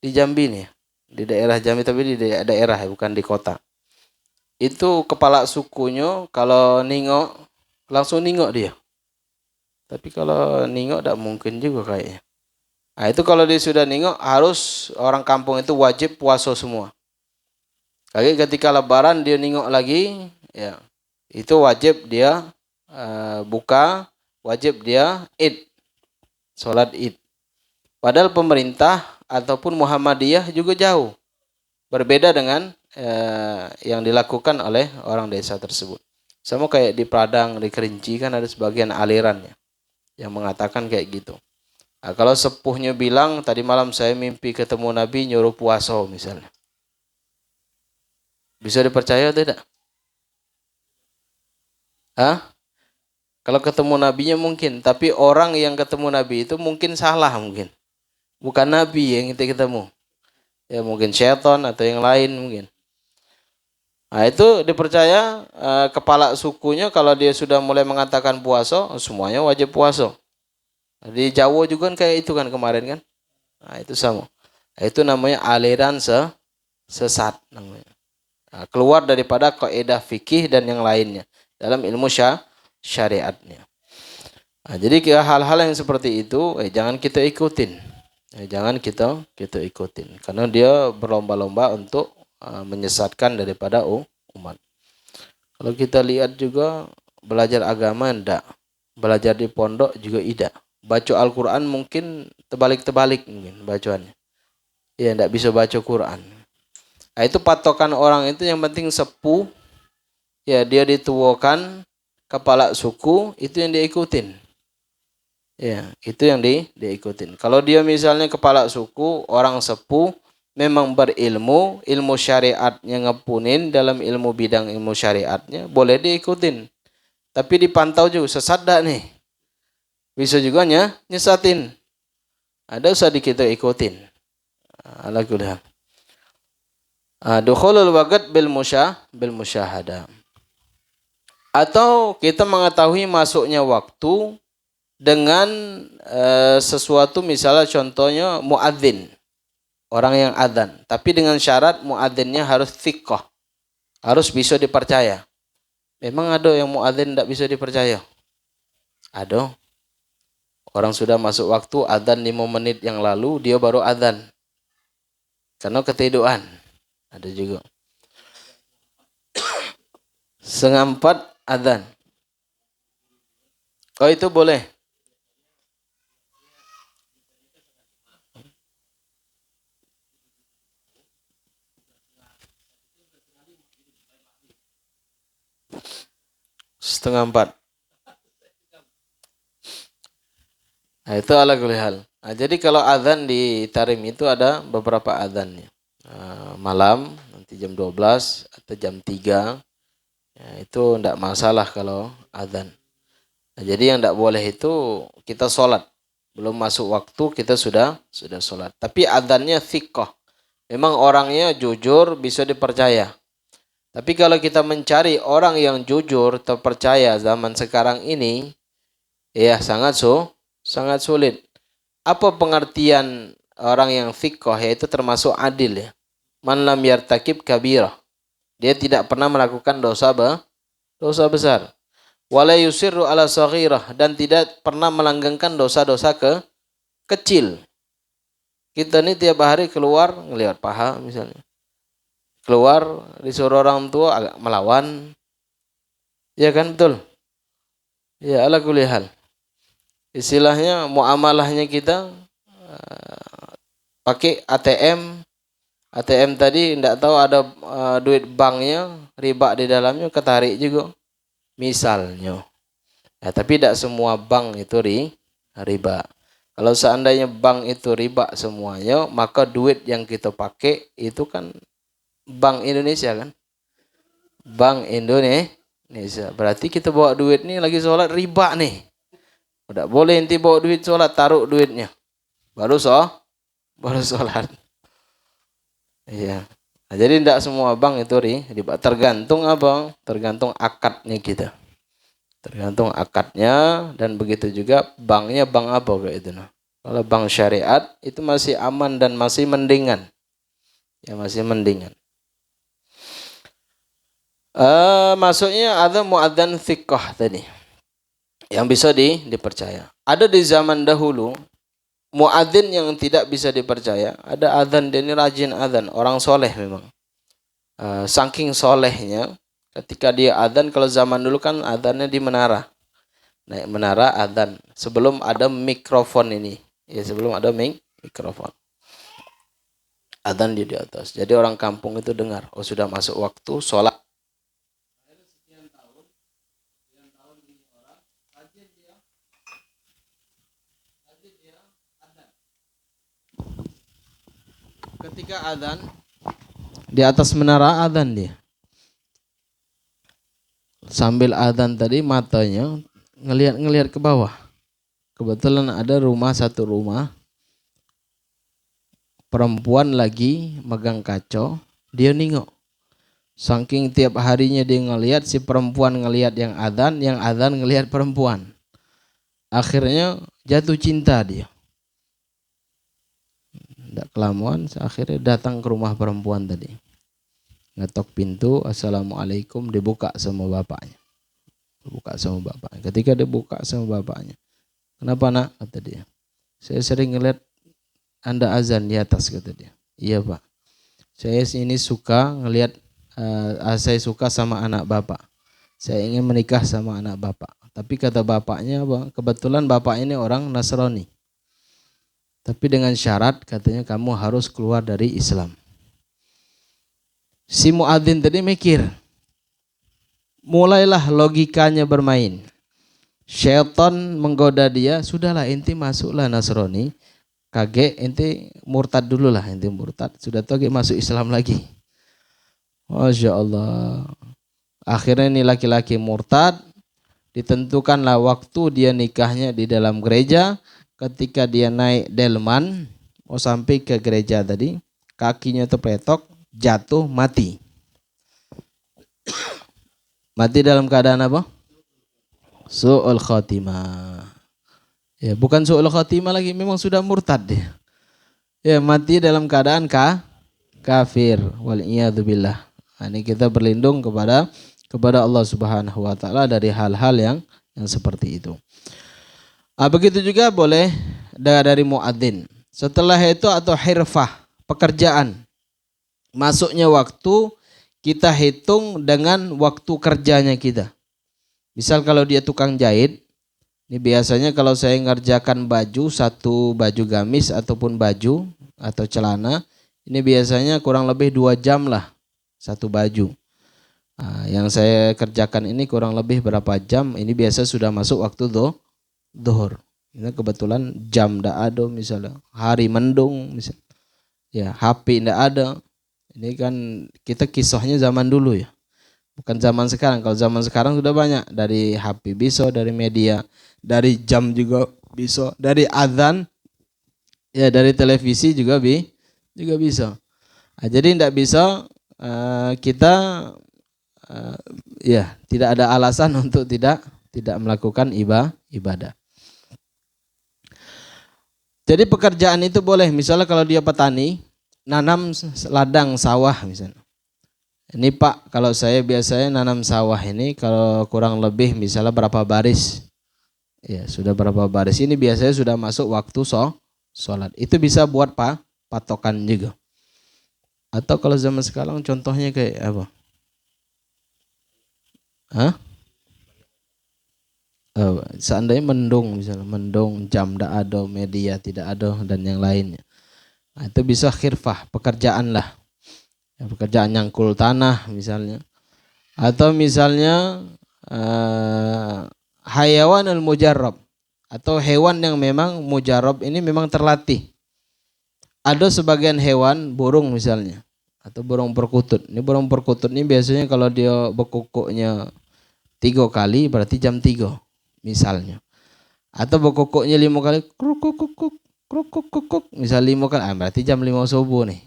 nih, di daerah Jambi tapi di daerah bukan di kota. Itu kepala sukunya kalau ningok langsung ningok dia. Tapi kalau ningok tidak mungkin juga kayaknya. Itu kalau dia sudah ningok harus orang kampung itu wajib puasa semua. Ketika lebaran dia ningok lagi, ya itu wajib dia buka, wajib dia id, sholat id. Padahal pemerintah ataupun Muhammadiyah juga jauh, berbeda dengan yang dilakukan oleh orang desa tersebut. Sama kayak di Padang, di Kerinci kan ada sebagian alirannya yang mengatakan kayak gitu. Kalau sepuhnya bilang tadi malam saya mimpi ketemu Nabi nyuruh puasa misalnya. Bisa dipercaya atau tidak? Kalau ketemu nabinya mungkin, tapi orang yang ketemu nabi itu mungkin salah mungkin. Bukan nabi yang kita ketemu. Ya mungkin syaitan atau yang lain mungkin. Itu dipercaya kepala sukunya kalau dia sudah mulai mengatakan puasa, semuanya wajib puasa. Di Jawa juga kan kayak itu kan kemarin kan. Itu sama. Itu namanya aliran sesat namanya. Keluar daripada kaidah fikih dan yang lainnya dalam ilmu syariatnya. Jadi hal-hal yang seperti itu jangan kita ikutin. Jangan kita ikutin karena dia berlomba-lomba untuk menyesatkan daripada umat. Kalau kita lihat juga belajar agama enggak, belajar di pondok juga tidak. Baca Al-Qur'an mungkin terbalik-terbalik mungkin bacaannya. Ya enggak bisa baca Quran. Itu patokan orang itu yang penting sepuh, ya dia dituakan, kepala suku, itu yang diikutin. Ya, itu yang diikutin. Kalau dia misalnya kepala suku, orang sepuh, memang berilmu, ilmu syariatnya ngepunin dalam ilmu bidang ilmu syariatnya, boleh diikutin. Tapi dipantau juga, sesat dah nih. Bisa juga nyesatin. Ada usah kita ikutin. Alhamdulillah. Dukhulul waqt bil musyahadah. Atau kita mengetahui masuknya waktu dengan sesuatu, misalnya contohnya muadzin, orang yang adzan, tapi dengan syarat muadzinnya harus thiqah, harus bisa dipercaya. Memang ada yang muadzin tidak bisa dipercaya? Ada. Orang sudah masuk waktu adzan 5 menit yang lalu dia baru adzan karena ketiduran. Ada juga 3:30 adzan. Itu boleh. Setengah 4. Itu ala kulli hal. Jadi kalau adzan di Tarim itu ada beberapa adzannya. Malam nanti jam 12 atau jam 3 Ya, itu tidak masalah kalau adzan. Nah, jadi yang tidak boleh itu kita sholat. Belum masuk waktu kita sudah sholat. Tapi adzannya thiqah. Memang orangnya jujur, bisa dipercaya. Tapi kalau kita mencari orang yang jujur, terpercaya zaman sekarang ini, ya sangat sulit. Apa pengertian orang yang thiqah? Yaitu termasuk adil ya. Man lam yartakib kabirah. Dia tidak pernah melakukan dosa besar. Wala yusirru ala saghirah, dan tidak pernah melanggengkan dosa-dosa kecil. Kita ini tiap hari keluar ngelihat paha misalnya. Keluar disuruh orang tua agak melawan. Ya kan, betul? Ya, ala kulli hal. Istilahnya muamalahnya kita pakai ATM. ATM tadi tidak tahu ada duit banknya, riba di dalamnya, ketarik juga. Misalnya. Ya, tapi tidak semua bank itu riba. Kalau seandainya bank itu riba semuanya, maka duit yang kita pakai itu kan Bank Indonesia kan? Bank Indonesia. Berarti kita bawa duit nih lagi sholat riba nih. Tidak boleh nanti bawa duit sholat, taruh duitnya. Baru sholat. Iya. Nah, jadi tidak semua bank itu riba. Tergantung apa? Tergantung akadnya kita. Tergantung akadnya, dan begitu juga banknya bank apa kayak itu. Nah. Kalau bank syariat itu masih aman dan masih mendingan. Ya, masih mendingan. Maksudnya ada muadzan thiqah tadi. Yang bisa dipercaya. Ada di zaman dahulu muadzin yang tidak bisa dipercaya. Ada adzan, dia ini rajin adzan, orang soleh memang. Saking solehnya, ketika dia adzan, kalau zaman dulu kan adzannya di menara. Naik menara adzan. Sebelum ada mikrofon ini. Ya, sebelum ada mikrofon. Adzan dia di atas. Jadi orang kampung itu dengar. Oh, sudah masuk waktu sholat. Ketika adzan, di atas menara adzan dia. Sambil adzan tadi matanya ngelihat ke bawah. Kebetulan ada satu rumah perempuan lagi megang kaca, dia nengok. Saking tiap harinya dia ngelihat, si perempuan ngelihat yang adzan ngelihat perempuan. Akhirnya jatuh cinta dia. Tidak kelamuan, akhirnya datang ke rumah perempuan tadi. Ngetok pintu, assalamualaikum, dibuka sama bapaknya. Ketika dibuka sama bapaknya, kenapa nak? Kata dia. Saya sering ngeliat Anda azan di atas, kata dia. Iya pak. Saya ini suka ngelihat, saya suka sama anak bapak. Saya ingin menikah sama anak bapak. Tapi kata bapaknya, kebetulan bapak ini orang Nasrani. Tapi dengan syarat katanya kamu harus keluar dari Islam. Si muadzin tadi mikir. Mulailah logikanya bermain. Syaitan menggoda dia, sudahlah ente masuklah Nasrani. Kage ente murtad dulu lah, ente murtad. Sudah tahu masuk Islam lagi. Masya Allah. Akhirnya ini laki-laki murtad. Ditentukanlah waktu dia nikahnya di dalam gereja. Ketika dia naik delman, mau sampai ke gereja tadi, kakinya terpletok, jatuh, mati. Mati dalam keadaan apa? Su'ul khatimah. Ya, bukan su'ul khatimah lagi, memang sudah murtad dia. Ya, mati dalam keadaan kafir. Wal'iyadzubillah. Nah, ini kita berlindung kepada Allah Subhanahu wa taala dari hal-hal yang seperti itu. Begitu juga boleh dari muadzin. Setelah itu atau hirfah, pekerjaan. Masuknya waktu kita hitung dengan waktu kerjanya kita. Misal kalau dia tukang jahit, ini biasanya kalau saya ngerjakan satu baju gamis ataupun baju atau celana, ini biasanya kurang lebih 2 jam lah satu baju. Yang saya kerjakan ini kurang lebih berapa jam, ini biasa sudah masuk waktu Zuhur. Ini kebetulan jam ndak ada misalnya, hari mendung misalnya. Ya, HP ndak ada. Ini kan kita kisahnya zaman dulu ya. Bukan zaman sekarang. Kalau zaman sekarang sudah banyak, dari HP bisa, dari media, dari jam juga bisa, dari azan, ya dari televisi juga bisa. Nah, jadi tidak bisa kita ya tidak ada alasan untuk tidak melakukan ibadah. Jadi pekerjaan itu boleh, misalnya kalau dia petani, nanam ladang sawah misalnya. Ini Pak, kalau saya biasanya nanam sawah ini kalau kurang lebih misalnya berapa baris. Ya, sudah berapa baris ini biasanya sudah masuk waktu sholat. Itu bisa buat patokan juga. Atau kalau zaman sekarang contohnya kayak apa? Seandainya mendung misalnya, mendung, jam tidak ada, media tidak ada dan yang lainnya. Nah, itu bisa khirfah, pekerjaan lah. Ya, pekerjaan nyangkul tanah misalnya. Atau misalnya hayawan al-mujarrab, atau hewan yang memang mujarrab ini memang terlatih. Ada sebagian hewan, burung misalnya, atau burung perkutut. Ini burung perkutut ini biasanya kalau dia berkukuknya 3 kali berarti jam 3 misalnya. Atau berkukuknya 5 kali, kruk kruk kruk kruk kruk kruk, misal 5 kali, berarti jam 5 subuh nih.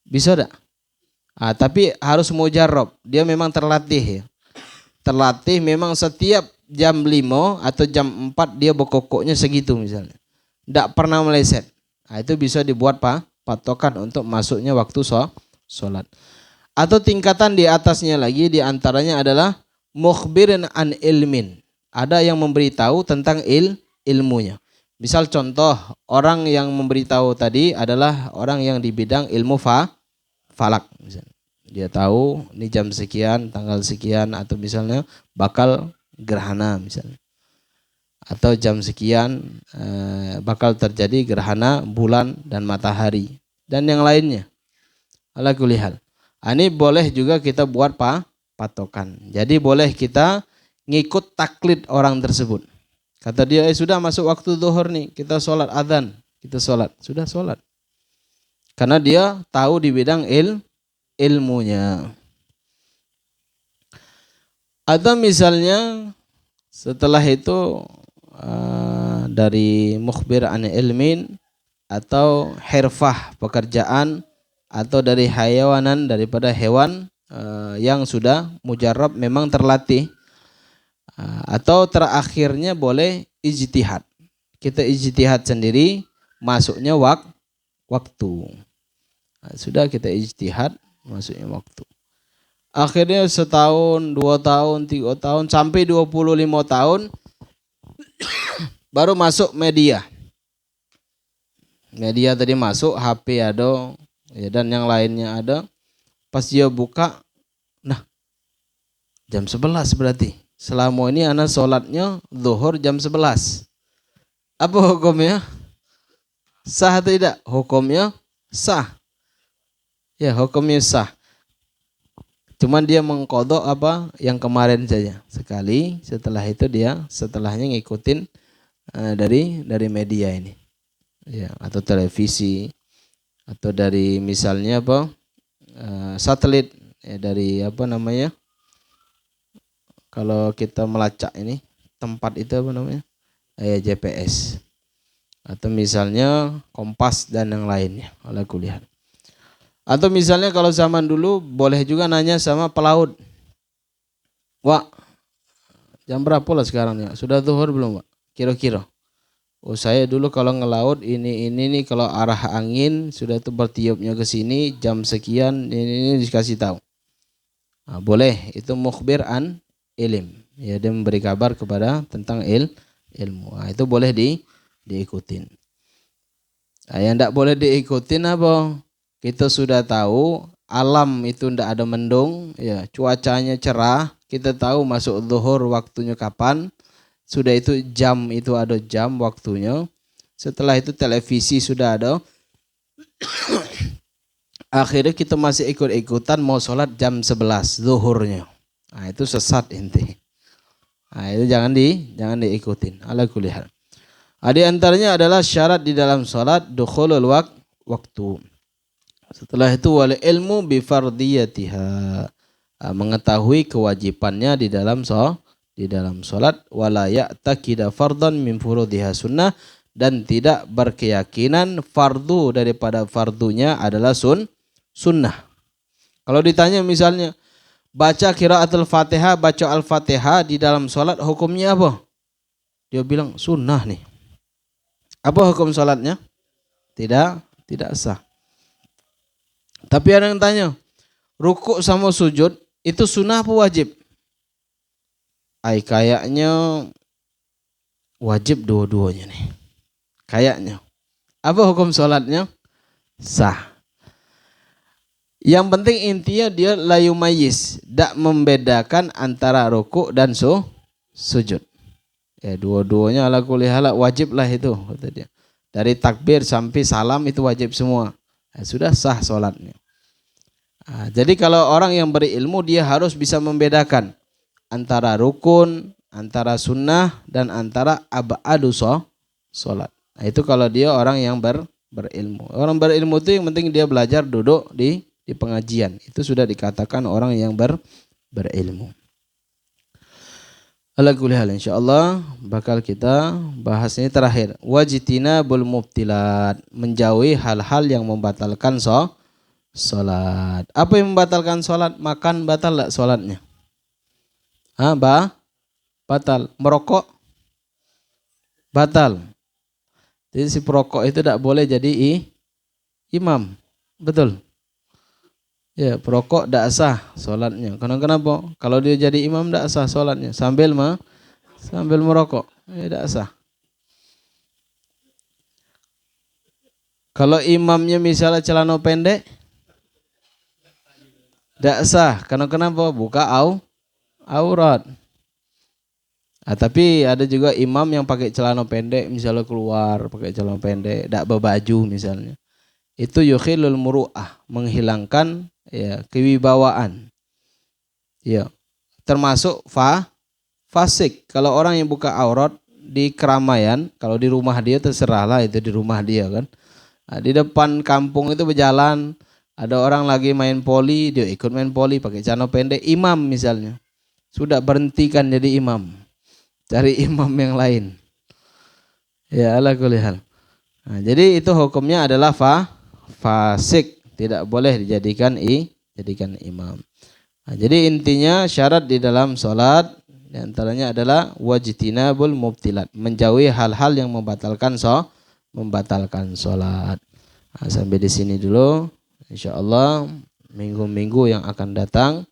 Bisa enggak? Tapi harus mujarrab. Dia memang terlatih ya. Terlatih memang setiap jam 5 atau jam 4 dia berkukuknya segitu misalnya. Enggak pernah meleset. Itu bisa dibuat patokan untuk masuknya waktu sholat. Atau tingkatan di atasnya lagi, di antaranya adalah mukhbirin an ilmin. Ada yang memberitahu tentang ilmunya. Misal contoh, orang yang memberitahu tadi adalah orang yang di bidang ilmu falak. Misalnya. Dia tahu ini jam sekian, tanggal sekian, atau misalnya bakal gerhana misalnya. Atau jam sekian bakal terjadi gerhana bulan dan matahari. Dan yang lainnya. Ala kulli hal. Ini boleh juga kita buat patokan. Jadi boleh kita ngikut taklid orang tersebut. Kata dia, sudah masuk waktu zuhur nih, kita sholat adzan, kita sholat, sudah sholat. Karena dia tahu di bidang ilmunya. Atau misalnya setelah itu dari mukhbir an ilmin atau hirfah pekerjaan, atau dari hayawanan daripada hewan yang sudah mujarrab memang terlatih. Atau terakhirnya boleh ijtihad. Kita ijtihad sendiri, masuknya waktu. Sudah kita ijtihad, masuknya waktu. Akhirnya setahun, 2 tahun, 3 tahun, sampai 25 tahun baru masuk media. Media tadi masuk, HP ada, ya, dan yang lainnya ada. Pas dia buka, nah jam 11 berarti. Selama ini anak sholatnya zuhur jam 11. Apa hukumnya? Sah atau tidak? Hukumnya sah. Ya, hukumnya sah. Cuman dia mengkodok apa yang kemarin saja. Sekali, setelah itu dia setelahnya ngikutin dari media ini. Ya, atau televisi, atau dari misalnya apa? Satelit, ya, dari apa namanya? Kalau kita melacak ini tempat itu apa namanya? GPS. Atau misalnya kompas dan yang lainnya. Ala kuliah. Atau misalnya kalau zaman dulu boleh juga nanya sama pelaut. Wak, jam berapa lah sekarang ya? Sudah zuhur belum, Wak? Kira-kira. Oh, saya dulu kalau ngelaut ini nih, kalau arah angin sudah tuh bertiupnya ke sini jam sekian, ini dikasih tahu. Nah, boleh, itu mukhbir an ilm. Ya, dia memberi kabar kepada tentang ilmu. Nah, itu boleh diikutin. Nah, yang tidak boleh diikutin apa? Kita sudah tahu alam itu tidak ada mendung, ya, cuacanya cerah, kita tahu masuk zuhur waktunya kapan. Sudah itu jam itu ada jam waktunya. Setelah itu televisi sudah ada. Akhirnya kita masih ikut-ikutan mau sholat jam 11 zuhurnya. Nah, itu sesat inti. Nah, itu jangan diikutin. Ala kulli hal. Di antaranya adalah syarat di dalam sholat dukhulul waktu. Setelah itu wal ilmu bi fardiyatiha. mengetahui kewajibannya di dalam salat, wala ya'taqida fardhan min furudhiha sunnah, dan tidak berkeyakinan fardu daripada fardunya adalah sunnah. Kalau ditanya misalnya baca qiraatul Fatihah, baca Al-Fatihah di dalam salat hukumnya apa? Dia bilang sunnah nih. Apa hukum salatnya? Tidak sah. Tapi ada yang tanya, rukuk sama sujud itu sunnah apa wajib? Kayaknya wajib dua-duanya nih. Kayaknya. Apa hukum salatnya? Sah. Yang penting intinya dia la yumayyiz, tidak membedakan antara rukuk dan sujud. Ya, dua-duanya ala kulli hal wajib lah itu, kata dia. Dari takbir sampai salam itu wajib semua. Sudah sah salatnya. Jadi kalau orang yang berilmu dia harus bisa membedakan antara rukun, antara sunnah, dan antara ab'adu salat. Itu kalau dia orang yang berilmu. Orang berilmu itu yang penting dia belajar duduk di pengajian. Itu sudah dikatakan orang yang berilmu. Ala kulli hal, insyaallah bakal kita bahas ini terakhir. Wajtinabul mubtilat, menjauhi hal-hal yang membatalkan salat. Apa yang membatalkan salat? Makan batal enggak salatnya? Batal. Merokok batal. Jadi si perokok itu tidak boleh jadi imam. Betul. Ya, perokok tidak sah salatnya. Kenapa? Kalau dia jadi imam tidak sah salatnya. Sambil merokok, tidak sah. Kalau imamnya misalnya celana pendek, tidak sah. Kenapa? Buka aurat. Tapi ada juga imam yang pakai celana pendek, misalnya keluar pakai celana pendek, tidak berbaju misalnya. Itu yukhilul muru'ah, menghilangkan kewibawaan. Ya, termasuk fasik. Kalau orang yang buka aurat di keramaian, kalau di rumah dia terserahlah, itu di rumah dia kan. Di depan kampung itu berjalan, ada orang lagi main poli, dia ikut main poli pakai celana pendek, imam misalnya. Sudah berhentikan jadi imam. Cari imam yang lain. Ya, ala kulli hal. Jadi itu hukumnya adalah fasik, tidak boleh dijadikan imam. Jadi intinya syarat di dalam salat diantaranya adalah wajtinabul mubtilat, menjauhi hal-hal yang membatalkan salat. Sampai di sini dulu. Insyaallah minggu-minggu yang akan datang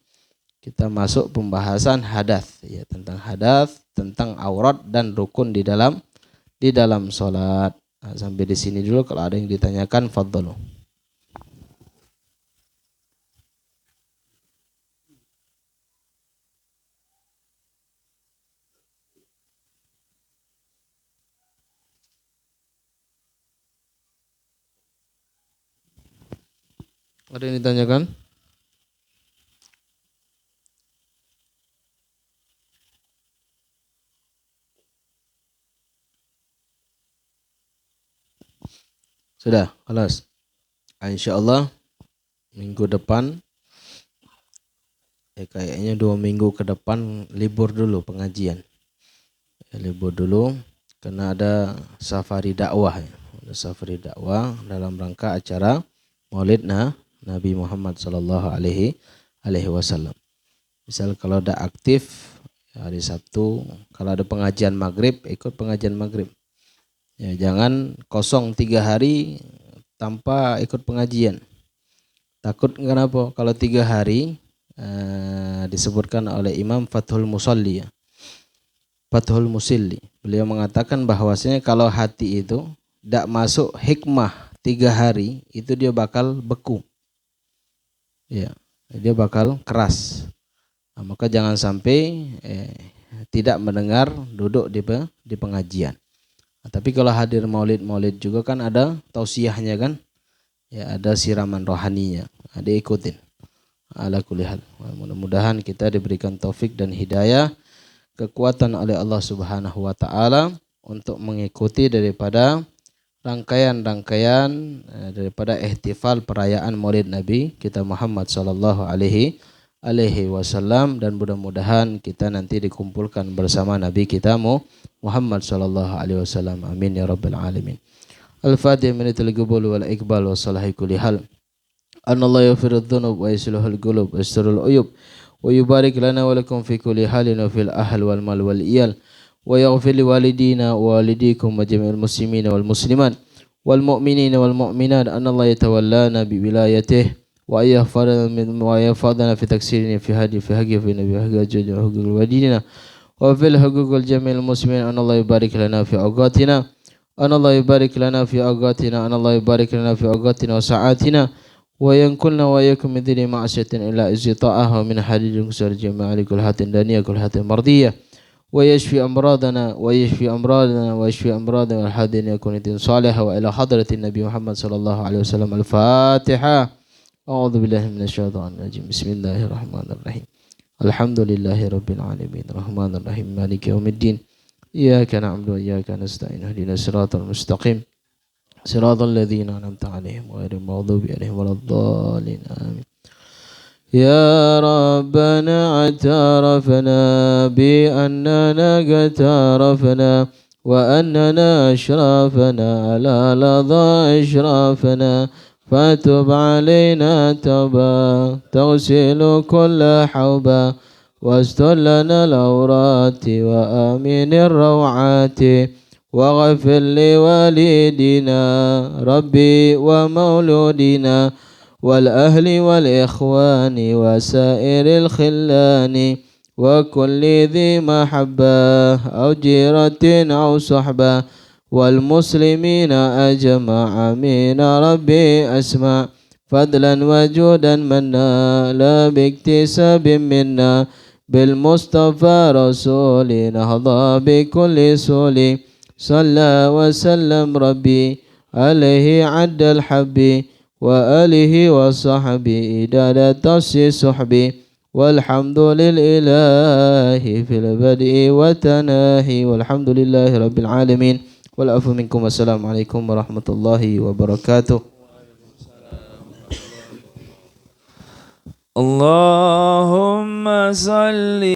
kita masuk pembahasan hadas, ya, tentang hadas, tentang aurat dan rukun di dalam salat. Sampai di sini dulu, kalau ada yang ditanyakan fadhalu. Ada yang ditanyakan? Sudah, kelas. Insyaallah minggu depan, kayaknya 2 minggu ke depan libur dulu pengajian. Libur dulu karena ada safari dakwah. Ada safari dakwah dalam rangka acara Maulid Nabi Muhammad sallallahu alaihi wasallam. Misal kalau ada aktif hari Sabtu, kalau ada pengajian maghrib, ikut pengajian maghrib. Ya, jangan kosong 3 hari tanpa ikut pengajian. Takut kenapa? Kalau 3 hari disebutkan oleh Imam Fathul Musalli, Fathul Musilli. Beliau mengatakan bahwasanya kalau hati itu tidak masuk hikmah 3 hari, itu dia bakal beku. Ya, dia bakal keras. Maka jangan sampai tidak mendengar, duduk di pengajian. Tapi kalau hadir maulid juga kan ada tausiahnya kan, ya, ada siraman rohaninya, diikutin. Ala kulli hal, mudah-mudahan kita diberikan taufik dan hidayah, kekuatan oleh Allah Subhanahu wa taala untuk mengikuti daripada rangkaian daripada ihtifal perayaan Maulid Nabi kita Muhammad sallallahu alaihi alaihi wasallam, dan mudah-mudahan kita nanti dikumpulkan bersama Nabi kita Muhammad sallallahu alaihi wasallam. Amin ya rabbal alamin. Al-Fatihah min al-qabul wal iqbal wa salahi kulli hal. Anallahu yaghfiru dzunub wa yuslihul qulub wa yasturul uyub wa yubarik lana wa lakum fi kulli halin wa fil ahl wal mal wal iyal wa yaghfir li walidina wa walidikum wa jami'il muslimina wal muslimat wal mu'minina wal mu'minat. Anallahu yatawallana bi wilayatihi wa yahfadana fi taksirina fi hadi fi haqi fi nabi haqi wa huquqil walidina wa fil huquqil jami'il muslimin. Anallahu yubarik lana fi awqatina, anallahu yubarik lana fi awqatina, anallahu yubarik lana fi awqatina wa sa'atina wa yankulna wa yakum min dhili ma'asyatin ila izita'ah wa min hadidin kusar jami'ali kul hatin daniyah kul hatin mardiyah wa yashfi amradana wa yashfi amradana wa yashfi amradana wal hadin yakunitin salihah wa ila hadratin Nabi Muhammad sallallahu alaihi wasallam. Al-Fatihah. A'udzu billahi minasyaitonir rajim. Bismillahirrahmanirrahim. Alhamdulillahi rabbil alamin. Rahmanir rahim. Maliki yaumiddin. Iyyaka na'budu wa iyyaka nasta'in. Ihdinas siratal mustaqim. Siratal ladzina an'amta 'alaihim ghairil maghdubi 'alaihim waladdallin. Amin. Ya Rabbana atarafna bi annana qatarafna wa annana ashrafna ala ladha ashrafna فتب علينا توبة تغسل كل حوبة واستر لنا العورات وآمن الروعات واغفر لوالدنا ربي ومولودنا والأهل والإخوان وسائر الخلان وكل ذي محبة أو جيرة أو صحبة والمسلمين أجمع من ربي أسمع فضلا وجودا منا لا باكتساب منا بالمصطفى رسول نهضى بكل سول صلى وسلم ربي عليه عد الحب وآله وصحبه إدادة تصي صحبي والحمد لله في البدء والتناهي والحمد لله رب العالمين والعفو منكم. Wassalamualaikum warahmatullahi wabarakatuh. Allahumma salli